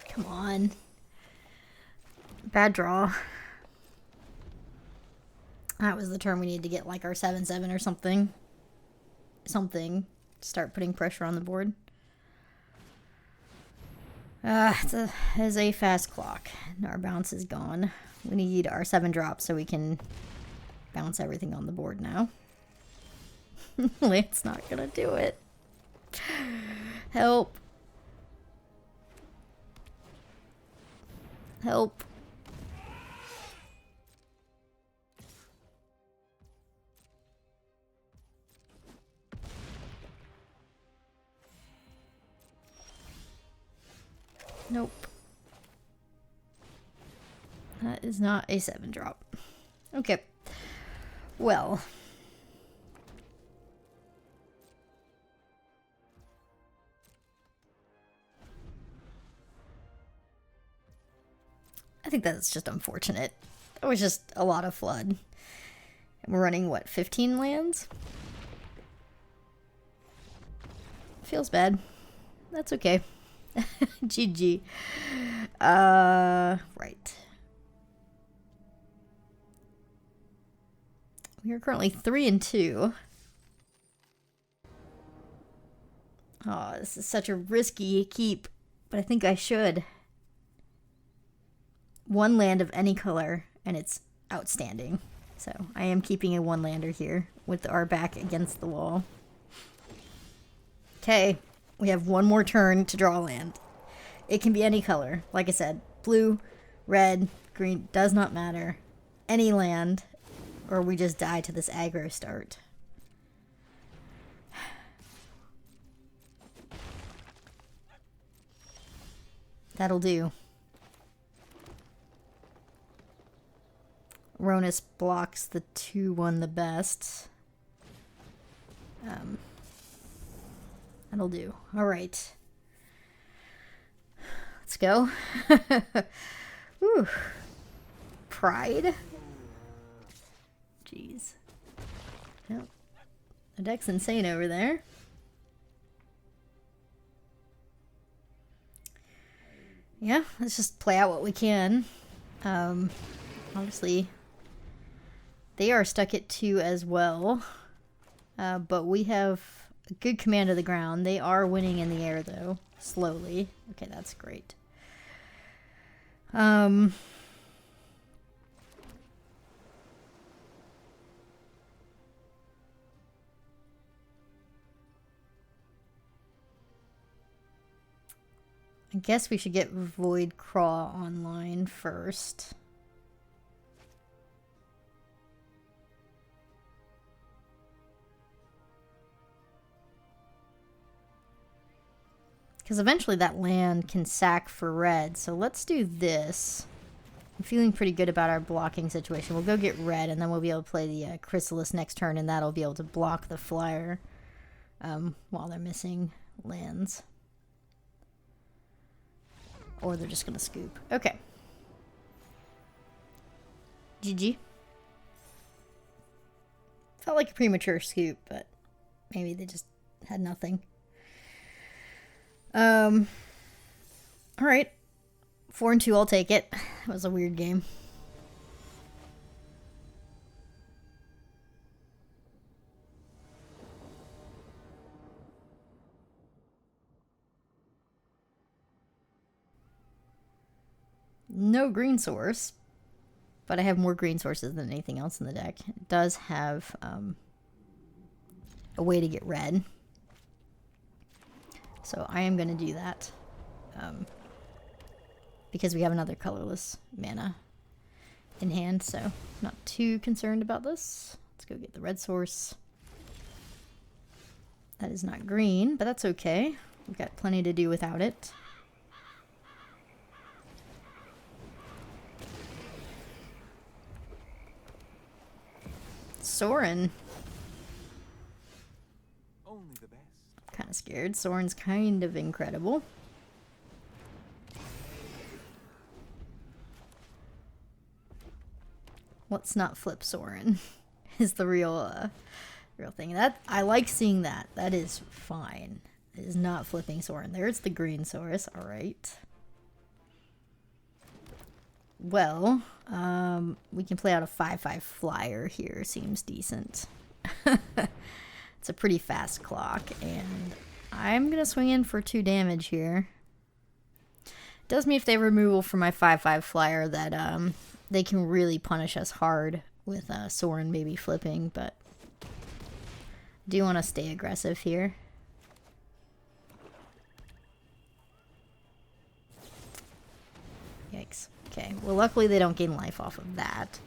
Come on. Bad draw. That was the turn we need to get like our 7/7 or something. Start putting pressure on the board. It is a fast clock. Our bounce is gone. We need our 7 drop so we can bounce everything on the board now. It's not gonna do it. Help. Help. Nope. That is not a 7 drop. Okay. Well. I think that's just unfortunate. It was just a lot of flood. And we're running, what, 15 lands? Feels bad. That's okay. GG. Right. We are currently 3-2. Oh, this is such a risky keep, but I think I should. 1 land of any color, and it's outstanding. So I am keeping a 1-lander here with our back against the wall. Okay, we have 1 more turn to draw a land. It can be any color. Like I said, blue, red, green, does not matter. Any land, or we just die to this aggro start. That'll do. Ronus blocks the 2/1 the best. That'll do. Alright. Let's go. Whew. Pride. Jeez. Yep. The deck's insane over there. Yeah, let's just play out what we can. Obviously, they are stuck at 2 as well. But we have a good command of the ground. They are winning in the air, though. Slowly. Okay, that's great. I guess we should get Void Craw online first. Because eventually that land can sack for red. So let's do this. I'm feeling pretty good about our blocking situation. We'll go get red, and then we'll be able to play the Chrysalis next turn, and that'll be able to block the flyer while they're missing lands. Or they're just going to scoop. Okay. GG. Felt like a premature scoop, but maybe they just had nothing. Alright. 4-2, I'll take it. That was a weird game. No green source, but I have more green sources than anything else in the deck. It does have a way to get red. So I am going to do that. Because we have another colorless mana in hand, so not too concerned about this. Let's go get the red source. That is not green, but that's okay. We've got plenty to do without it. Sorin. Only the best. Kind of scared. Sorin's kind of incredible. Let's not flip Sorin is the real thing. That I like seeing that. That is fine. It is not flipping Sorin. There's the green source. All right. Well, We can play out a 5/5 flyer here. Seems decent. It's a pretty fast clock, and I'm gonna swing in for 2 damage here. It does mean if they have removal from my 5/5 flyer that they can really punish us hard with Sorin maybe flipping, but I do want to stay aggressive here. Yikes. Okay, well luckily they don't gain life off of that.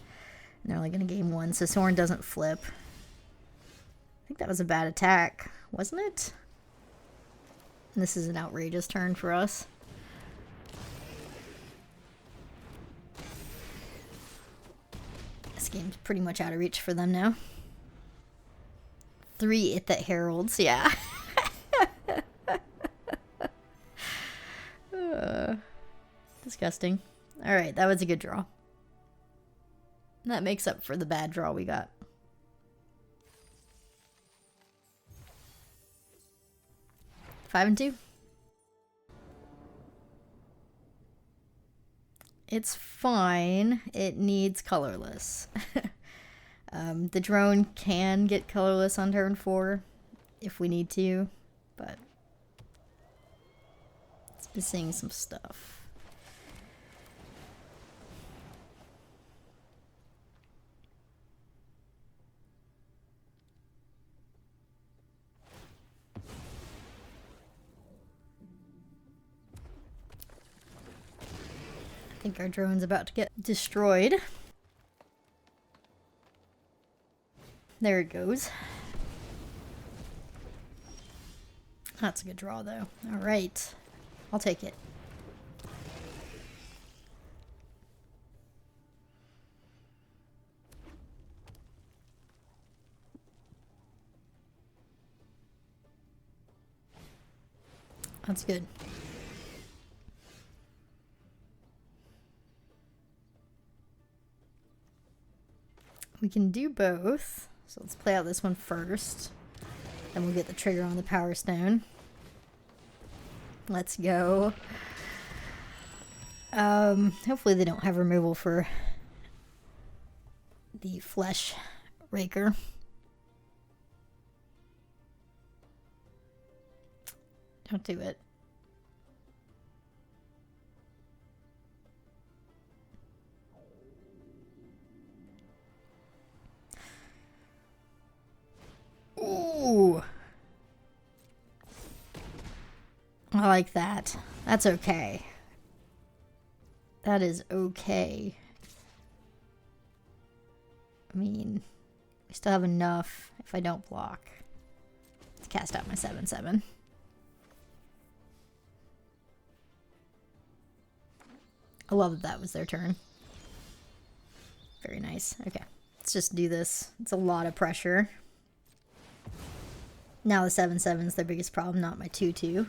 And they're only going to gain 1, so Sorin doesn't flip. I think that was a bad attack, wasn't it? And this is an outrageous turn for us. This game's pretty much out of reach for them now. 3 at that heralds, yeah. Disgusting. Alright, that was a good draw. That makes up for the bad draw we got. Five and 2. It's fine. It needs colorless. The drone can get colorless on turn 4 if we need to, but it's been seeing some stuff. I think our drone's about to get destroyed. There it goes. That's a good draw, though. All right. I'll take it. That's good. We can do both. So let's play out this one first. Then we'll get the trigger on the Power Stone. Let's go. Hopefully they don't have removal for the Flesh Raker. Don't do it. Ooh. I like that. That's okay. That is okay. I mean, we still have enough if I don't block to cast out my 7/7. I love that that was their turn. Very nice. Okay, let's just do this. It's a lot of pressure. Now the 7/7 is their biggest problem, not my 2/2.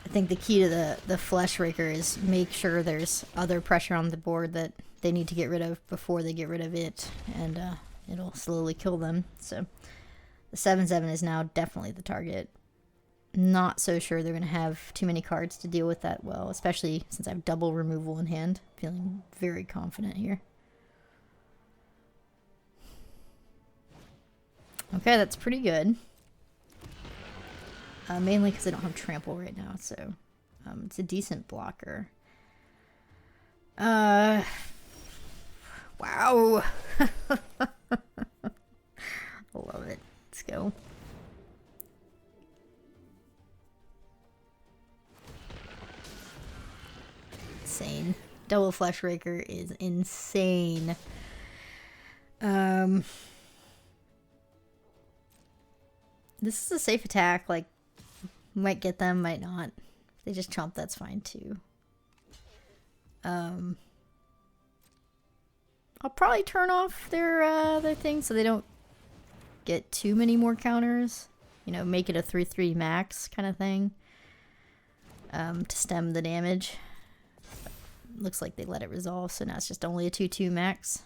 I think the key to the Flesh Raker is make sure there's other pressure on the board that they need to get rid of before they get rid of it, and it'll slowly kill them. So the 7/7 is now definitely the target. Not so sure they're going to have too many cards to deal with that well, especially since I have double removal in hand. Feeling very confident here. Okay, that's pretty good. Mainly because I don't have trample right now, so it's a decent blocker. Wow. I love it. Let's go. Insane. Double Flesh Raker is insane. This is a safe attack, like, might get them, might not. If they just chomp, that's fine too. I'll probably turn off their thing so they don't get too many more counters. You know, make it a 3/3 max kind of thing. To stem the damage. Looks like they let it resolve, so now it's just only a 2/2 max.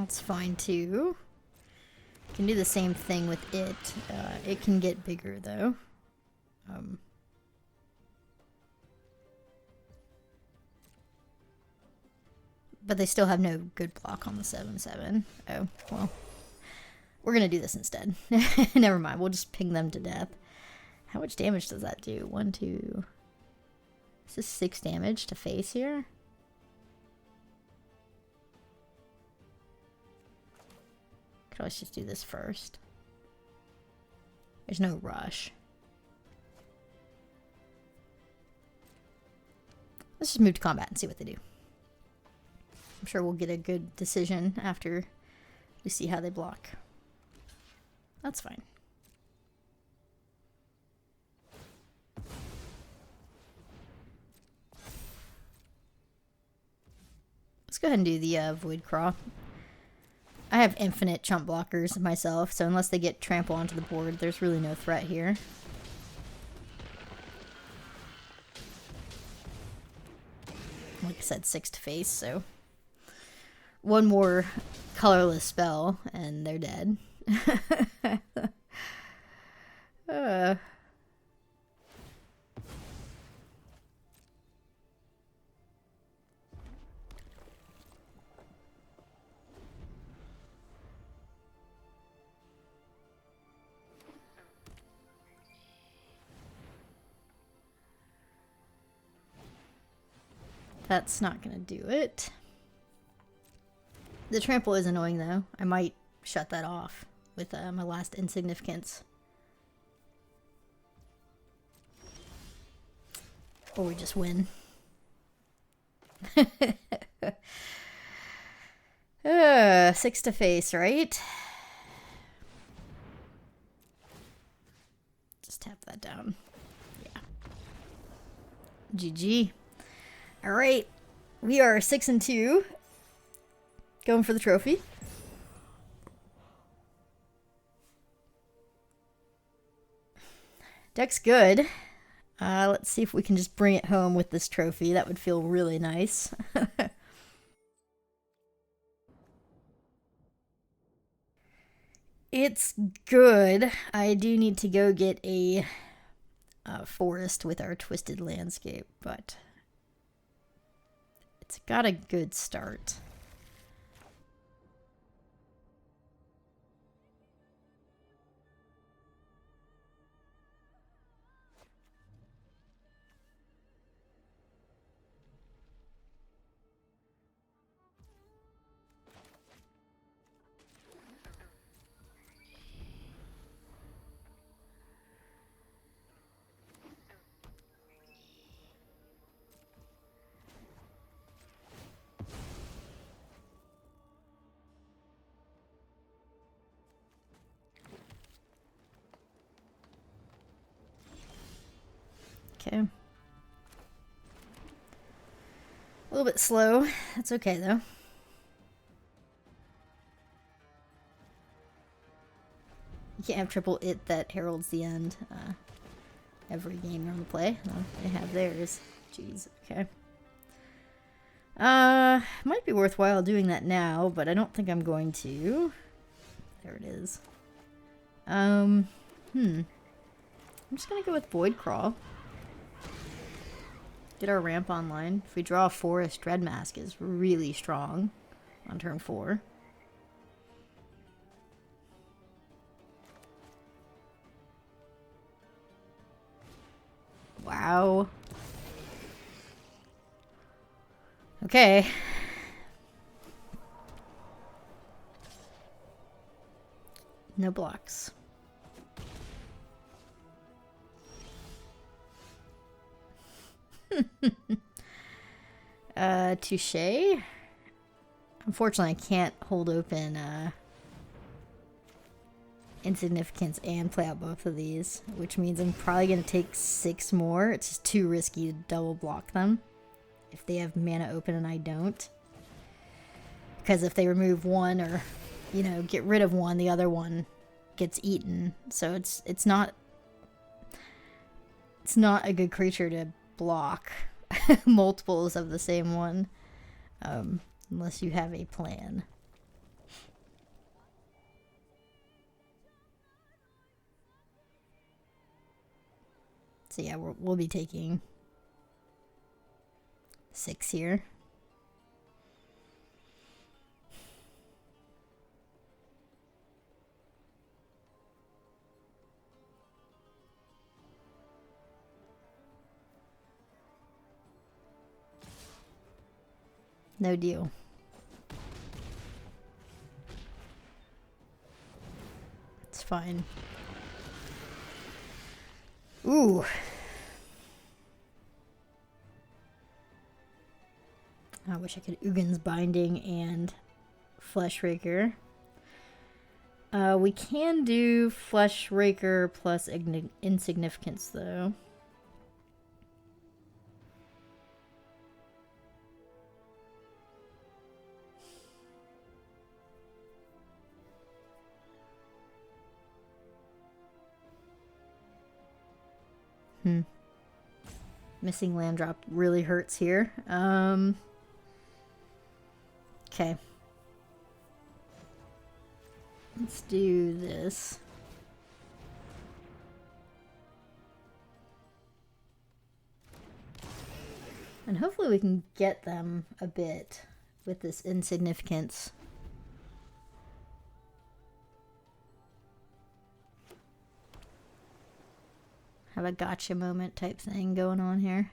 That's fine too. Can do the same thing with it. It can get bigger though. But they still have no good block on the 7/7. Oh, well. We're gonna do this instead. Never mind, we'll just ping them to death. How much damage does that do? 1, 2... Is this 6 damage to face here? Could always just do this first. There's no rush. Let's just move to combat and see what they do. I'm sure we'll get a good decision after we see how they block. That's fine. Let's go ahead and do the Void Craw. I have infinite chump blockers myself, so unless they get trample onto the board, there's really no threat here. Like I said, 6 to face, so... One more colorless spell, and they're dead. That's not gonna do it. The trample is annoying though. I might shut that off with my last insignificance. Or we just win. 6 to face, right? Just tap that down. Yeah. GG. Alright. We are 6-2. Going for the trophy. Deck's good. Let's see if we can just bring it home with this trophy. That would feel really nice. It's good. I do need to go get a forest with our Twisted Landscape, but it's got a good start. Okay. A little bit slow. That's okay, though. You can't have triple it that heralds the end every game you're on the play. No, they have theirs. Jeez, okay. Might be worthwhile doing that now, but I don't think I'm going to. There it is. I'm just gonna go with Void Crawl. Get our ramp online. If we draw a forest, Dread Mask is really strong on turn 4. Wow. Okay. No blocks. Touche. Unfortunately, I can't hold open Insignificance and play out both of these, which means I'm probably going to take 6 more. It's just too risky to double block them if they have mana open and I don't. Because if they remove one or, you know, get rid of one, the other one gets eaten. So it's not a good creature to block multiples of the same one, unless you have a plan. So yeah, we'll be taking 6 here. No deal. It's fine. Ooh. I wish I could Ugin's Binding and Flesh Raker. We can do Flesh Raker plus Insignificance, though. Missing land drop really hurts here. Okay. Let's do this. And hopefully we can get them a bit with this Insignificance. Have a gotcha moment type thing going on here.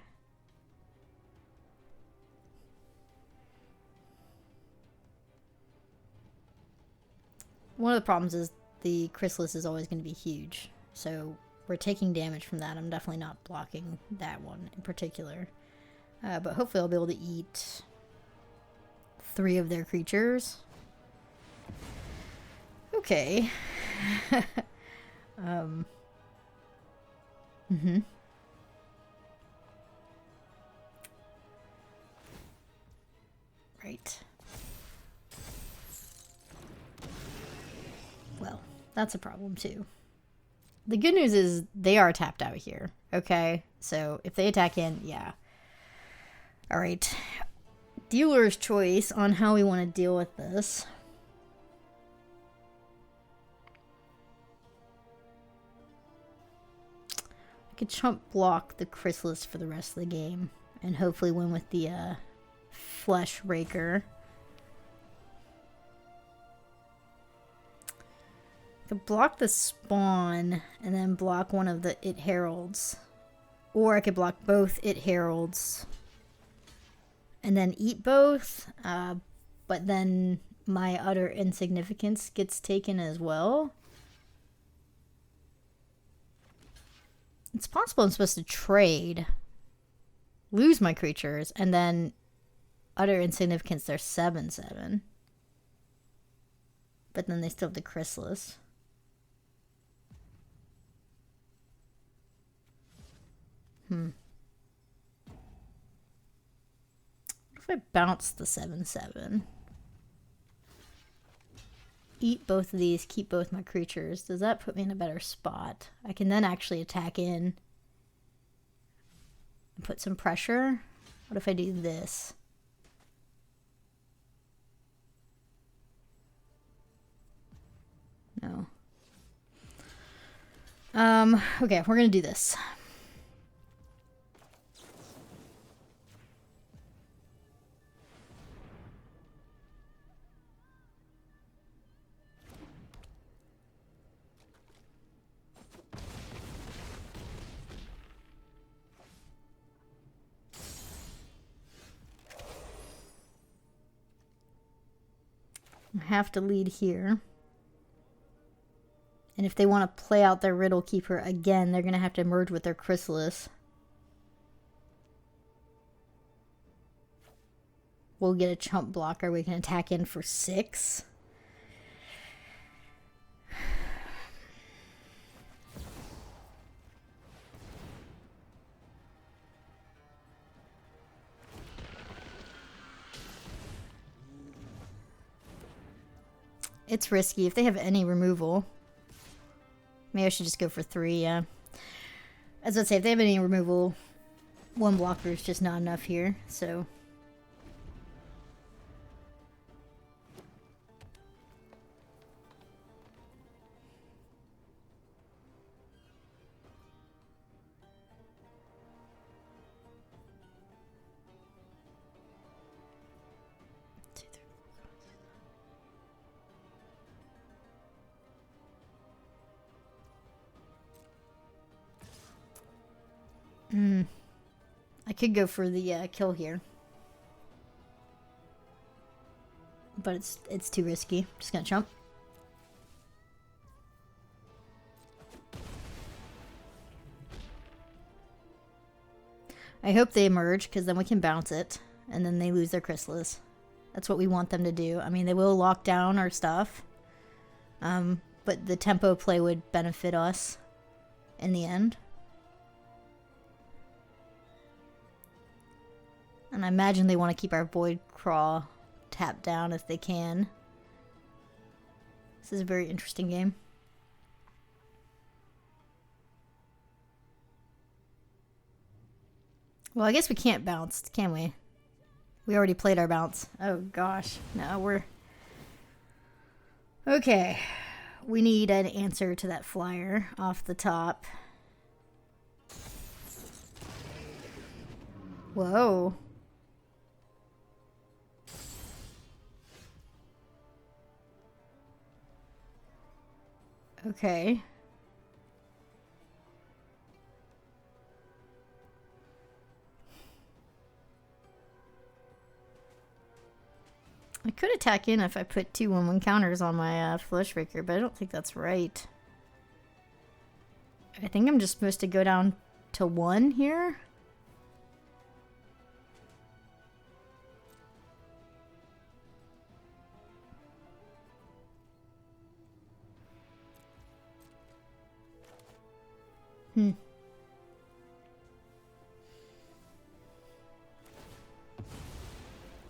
One of the problems is the Chrysalis is always going to be huge. So we're taking damage from that. I'm definitely not blocking that one in particular. But hopefully I'll be able to eat 3 of their creatures. Okay. Right. Well, that's a problem too. The good news is they are tapped out here. Okay, so if they attack in, yeah. All right. Dealer's choice on how we want to deal with this. I could chump block the Chrysalis for the rest of the game and hopefully win with the Flesh Raker. I could block the Spawn and then block one of the It Heralds. Or I could block both It Heralds and then eat both. But then my Utter Insignificance gets taken as well. It's possible I'm supposed to trade, lose my creatures, and then Utter Insignificance, they're 7/7. But then they still have the Chrysalis. What if I bounce the 7/7? Eat both of these, keep both my creatures. Does that put me in a better spot? I can then actually attack in and put some pressure. What if I do this? No. Okay, we're gonna do this. I have to lead here. And if they want to play out their Riddle Keeper again, they're going to have to merge with their Chrysalis. We'll get a chump blocker. We can attack in for 6. It's risky if they have any removal. Maybe I should just go for 3, yeah. As I'd say, if they have any removal, 1 blocker is just not enough here, so... I could go for the kill here. But it's too risky. Just gonna jump. I hope they emerge, because then we can bounce it. And then they lose their Chrysalis. That's what we want them to do. I mean, they will lock down our stuff. But the tempo play would benefit us in the end. And I imagine they want to keep our Void Craw tapped down if they can. This is a very interesting game. Well, I guess we can't bounce, can we? We already played our bounce. Oh gosh. No, we're... Okay. We need an answer to that flyer off the top. Whoa. Okay. I could attack in if I put 2/1/1 counters on my Flush Breaker, but I don't think that's right. I think I'm just supposed to go down to 1 here.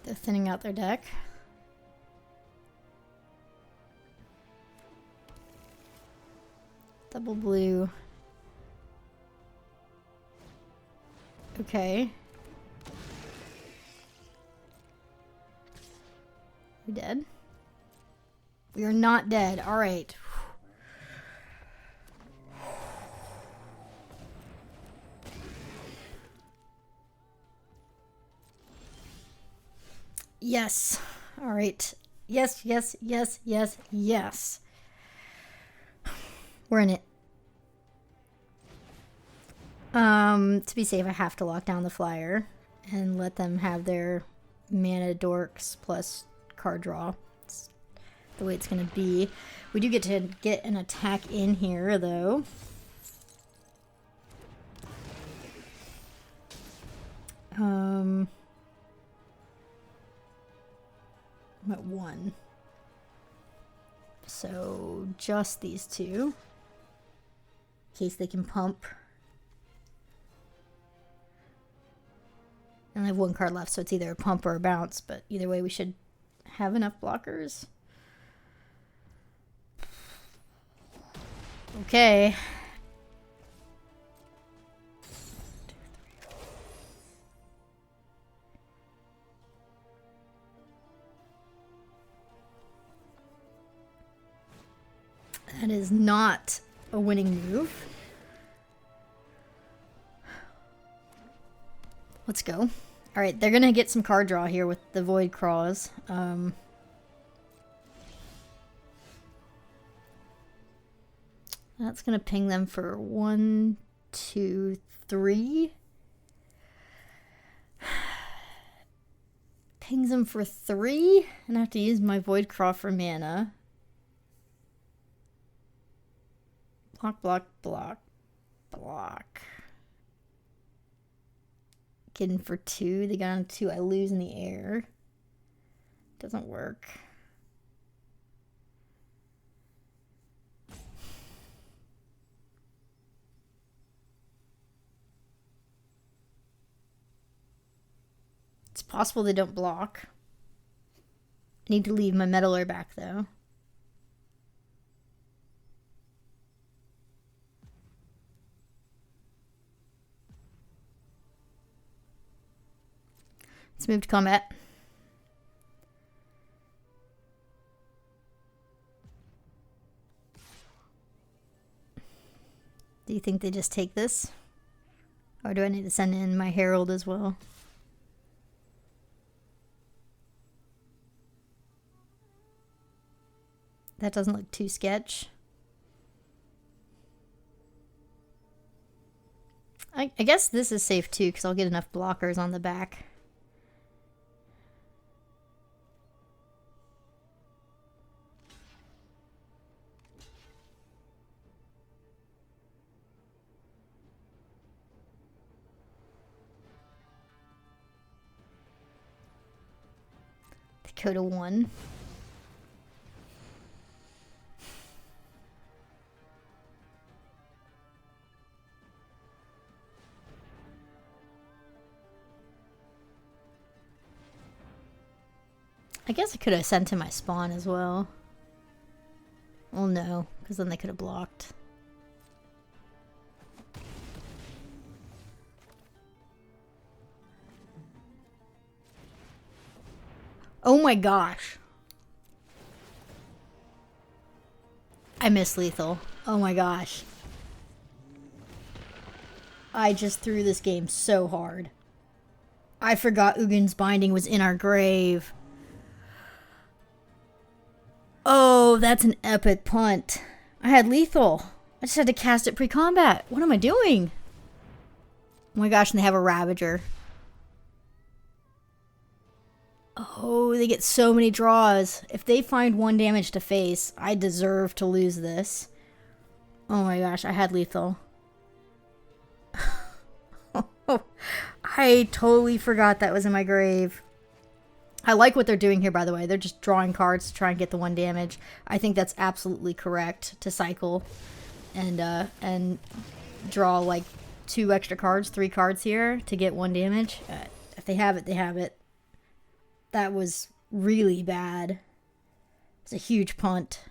They're thinning out their deck. Double blue. Okay. We dead? We are not dead. All right. Yes. All right. Yes, yes, yes, yes, yes. We're in it. To be safe, I have to lock down the flyer and let them have their mana dorks plus card draw. It's the way it's going to be. We do get to get an attack in here, though. I'm at 1. So just these two. In case they can pump. And I have 1 card left, so it's either a pump or a bounce, but either way we should have enough blockers. Okay. That is not a winning move. Let's go. Alright, they're gonna get some card draw here with the Void Craws. That's gonna ping them for 1, 2, 3. Pings them for 3, and I have to use my Void Craw for mana. Block, block, block, block. Getting for 2. They got on 2. I lose in the air. Doesn't work. It's possible they don't block. I need to leave my Meddler back, though. Let's move to combat. Do you think they just take this? Or do I need to send in my Herald as well? That doesn't look too sketch. I guess this is safe too, because I'll get enough blockers on the back. Dakota 1. I guess I could have sent him my spawn as well. Well, no, because then they could have blocked. Oh my gosh. I miss lethal. Oh my gosh. I just threw this game so hard. I forgot Ugin's Binding was in our grave. Oh, that's an epic punt. I had lethal. I just had to cast it pre-combat. What am I doing? Oh my gosh, and they have a Ravager. Oh, they get so many draws. If they find 1 damage to face, I deserve to lose this. Oh my gosh, I had lethal. I totally forgot that was in my grave. I like what they're doing here, by the way. They're just drawing cards to try and get the 1 damage. I think that's absolutely correct to cycle and draw like 2 extra cards, 3 cards here to get 1 damage. If they have it, they have it. That was really bad. It's a huge punt.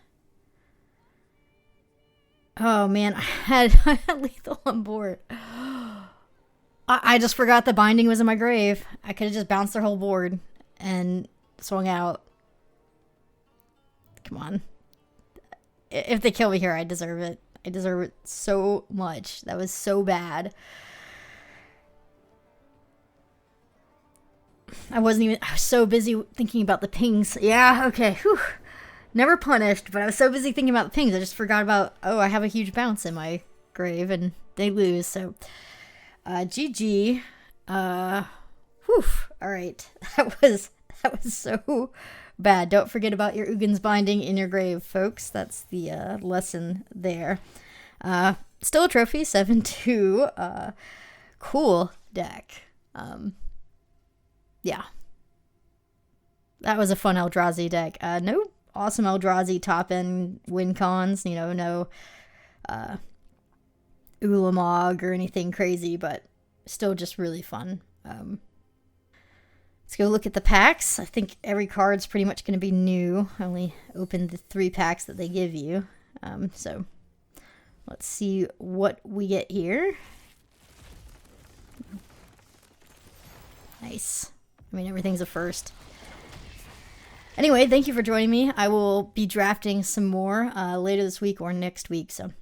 Oh man, I had lethal on board. I just forgot the Binding was in my grave. I could have just bounced their whole board and swung out. Come on. If they kill me here, I deserve it. I deserve it so much. That was so bad. I was so busy thinking about the pings. Yeah, okay. Whew. Never punished, but I was so busy thinking about the pings. I just forgot about, oh, I have a huge bounce in my grave and they lose. So, GG. Whew. All right. That was so bad. Don't forget about your Ugin's Binding in your grave, folks. That's the lesson there. Still a trophy, 7-2. Cool deck. Yeah. That was a fun Eldrazi deck. No awesome Eldrazi top-end win cons. You know, no Ulamog or anything crazy, but still just really fun. Let's go look at the packs. I think every card's pretty much going to be new. I only opened the 3 packs that they give you. So let's see what we get here. Nice. I mean, everything's a first. Anyway, thank you for joining me. I will be drafting some more later this week or next week. So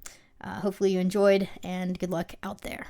hopefully you enjoyed, and good luck out there.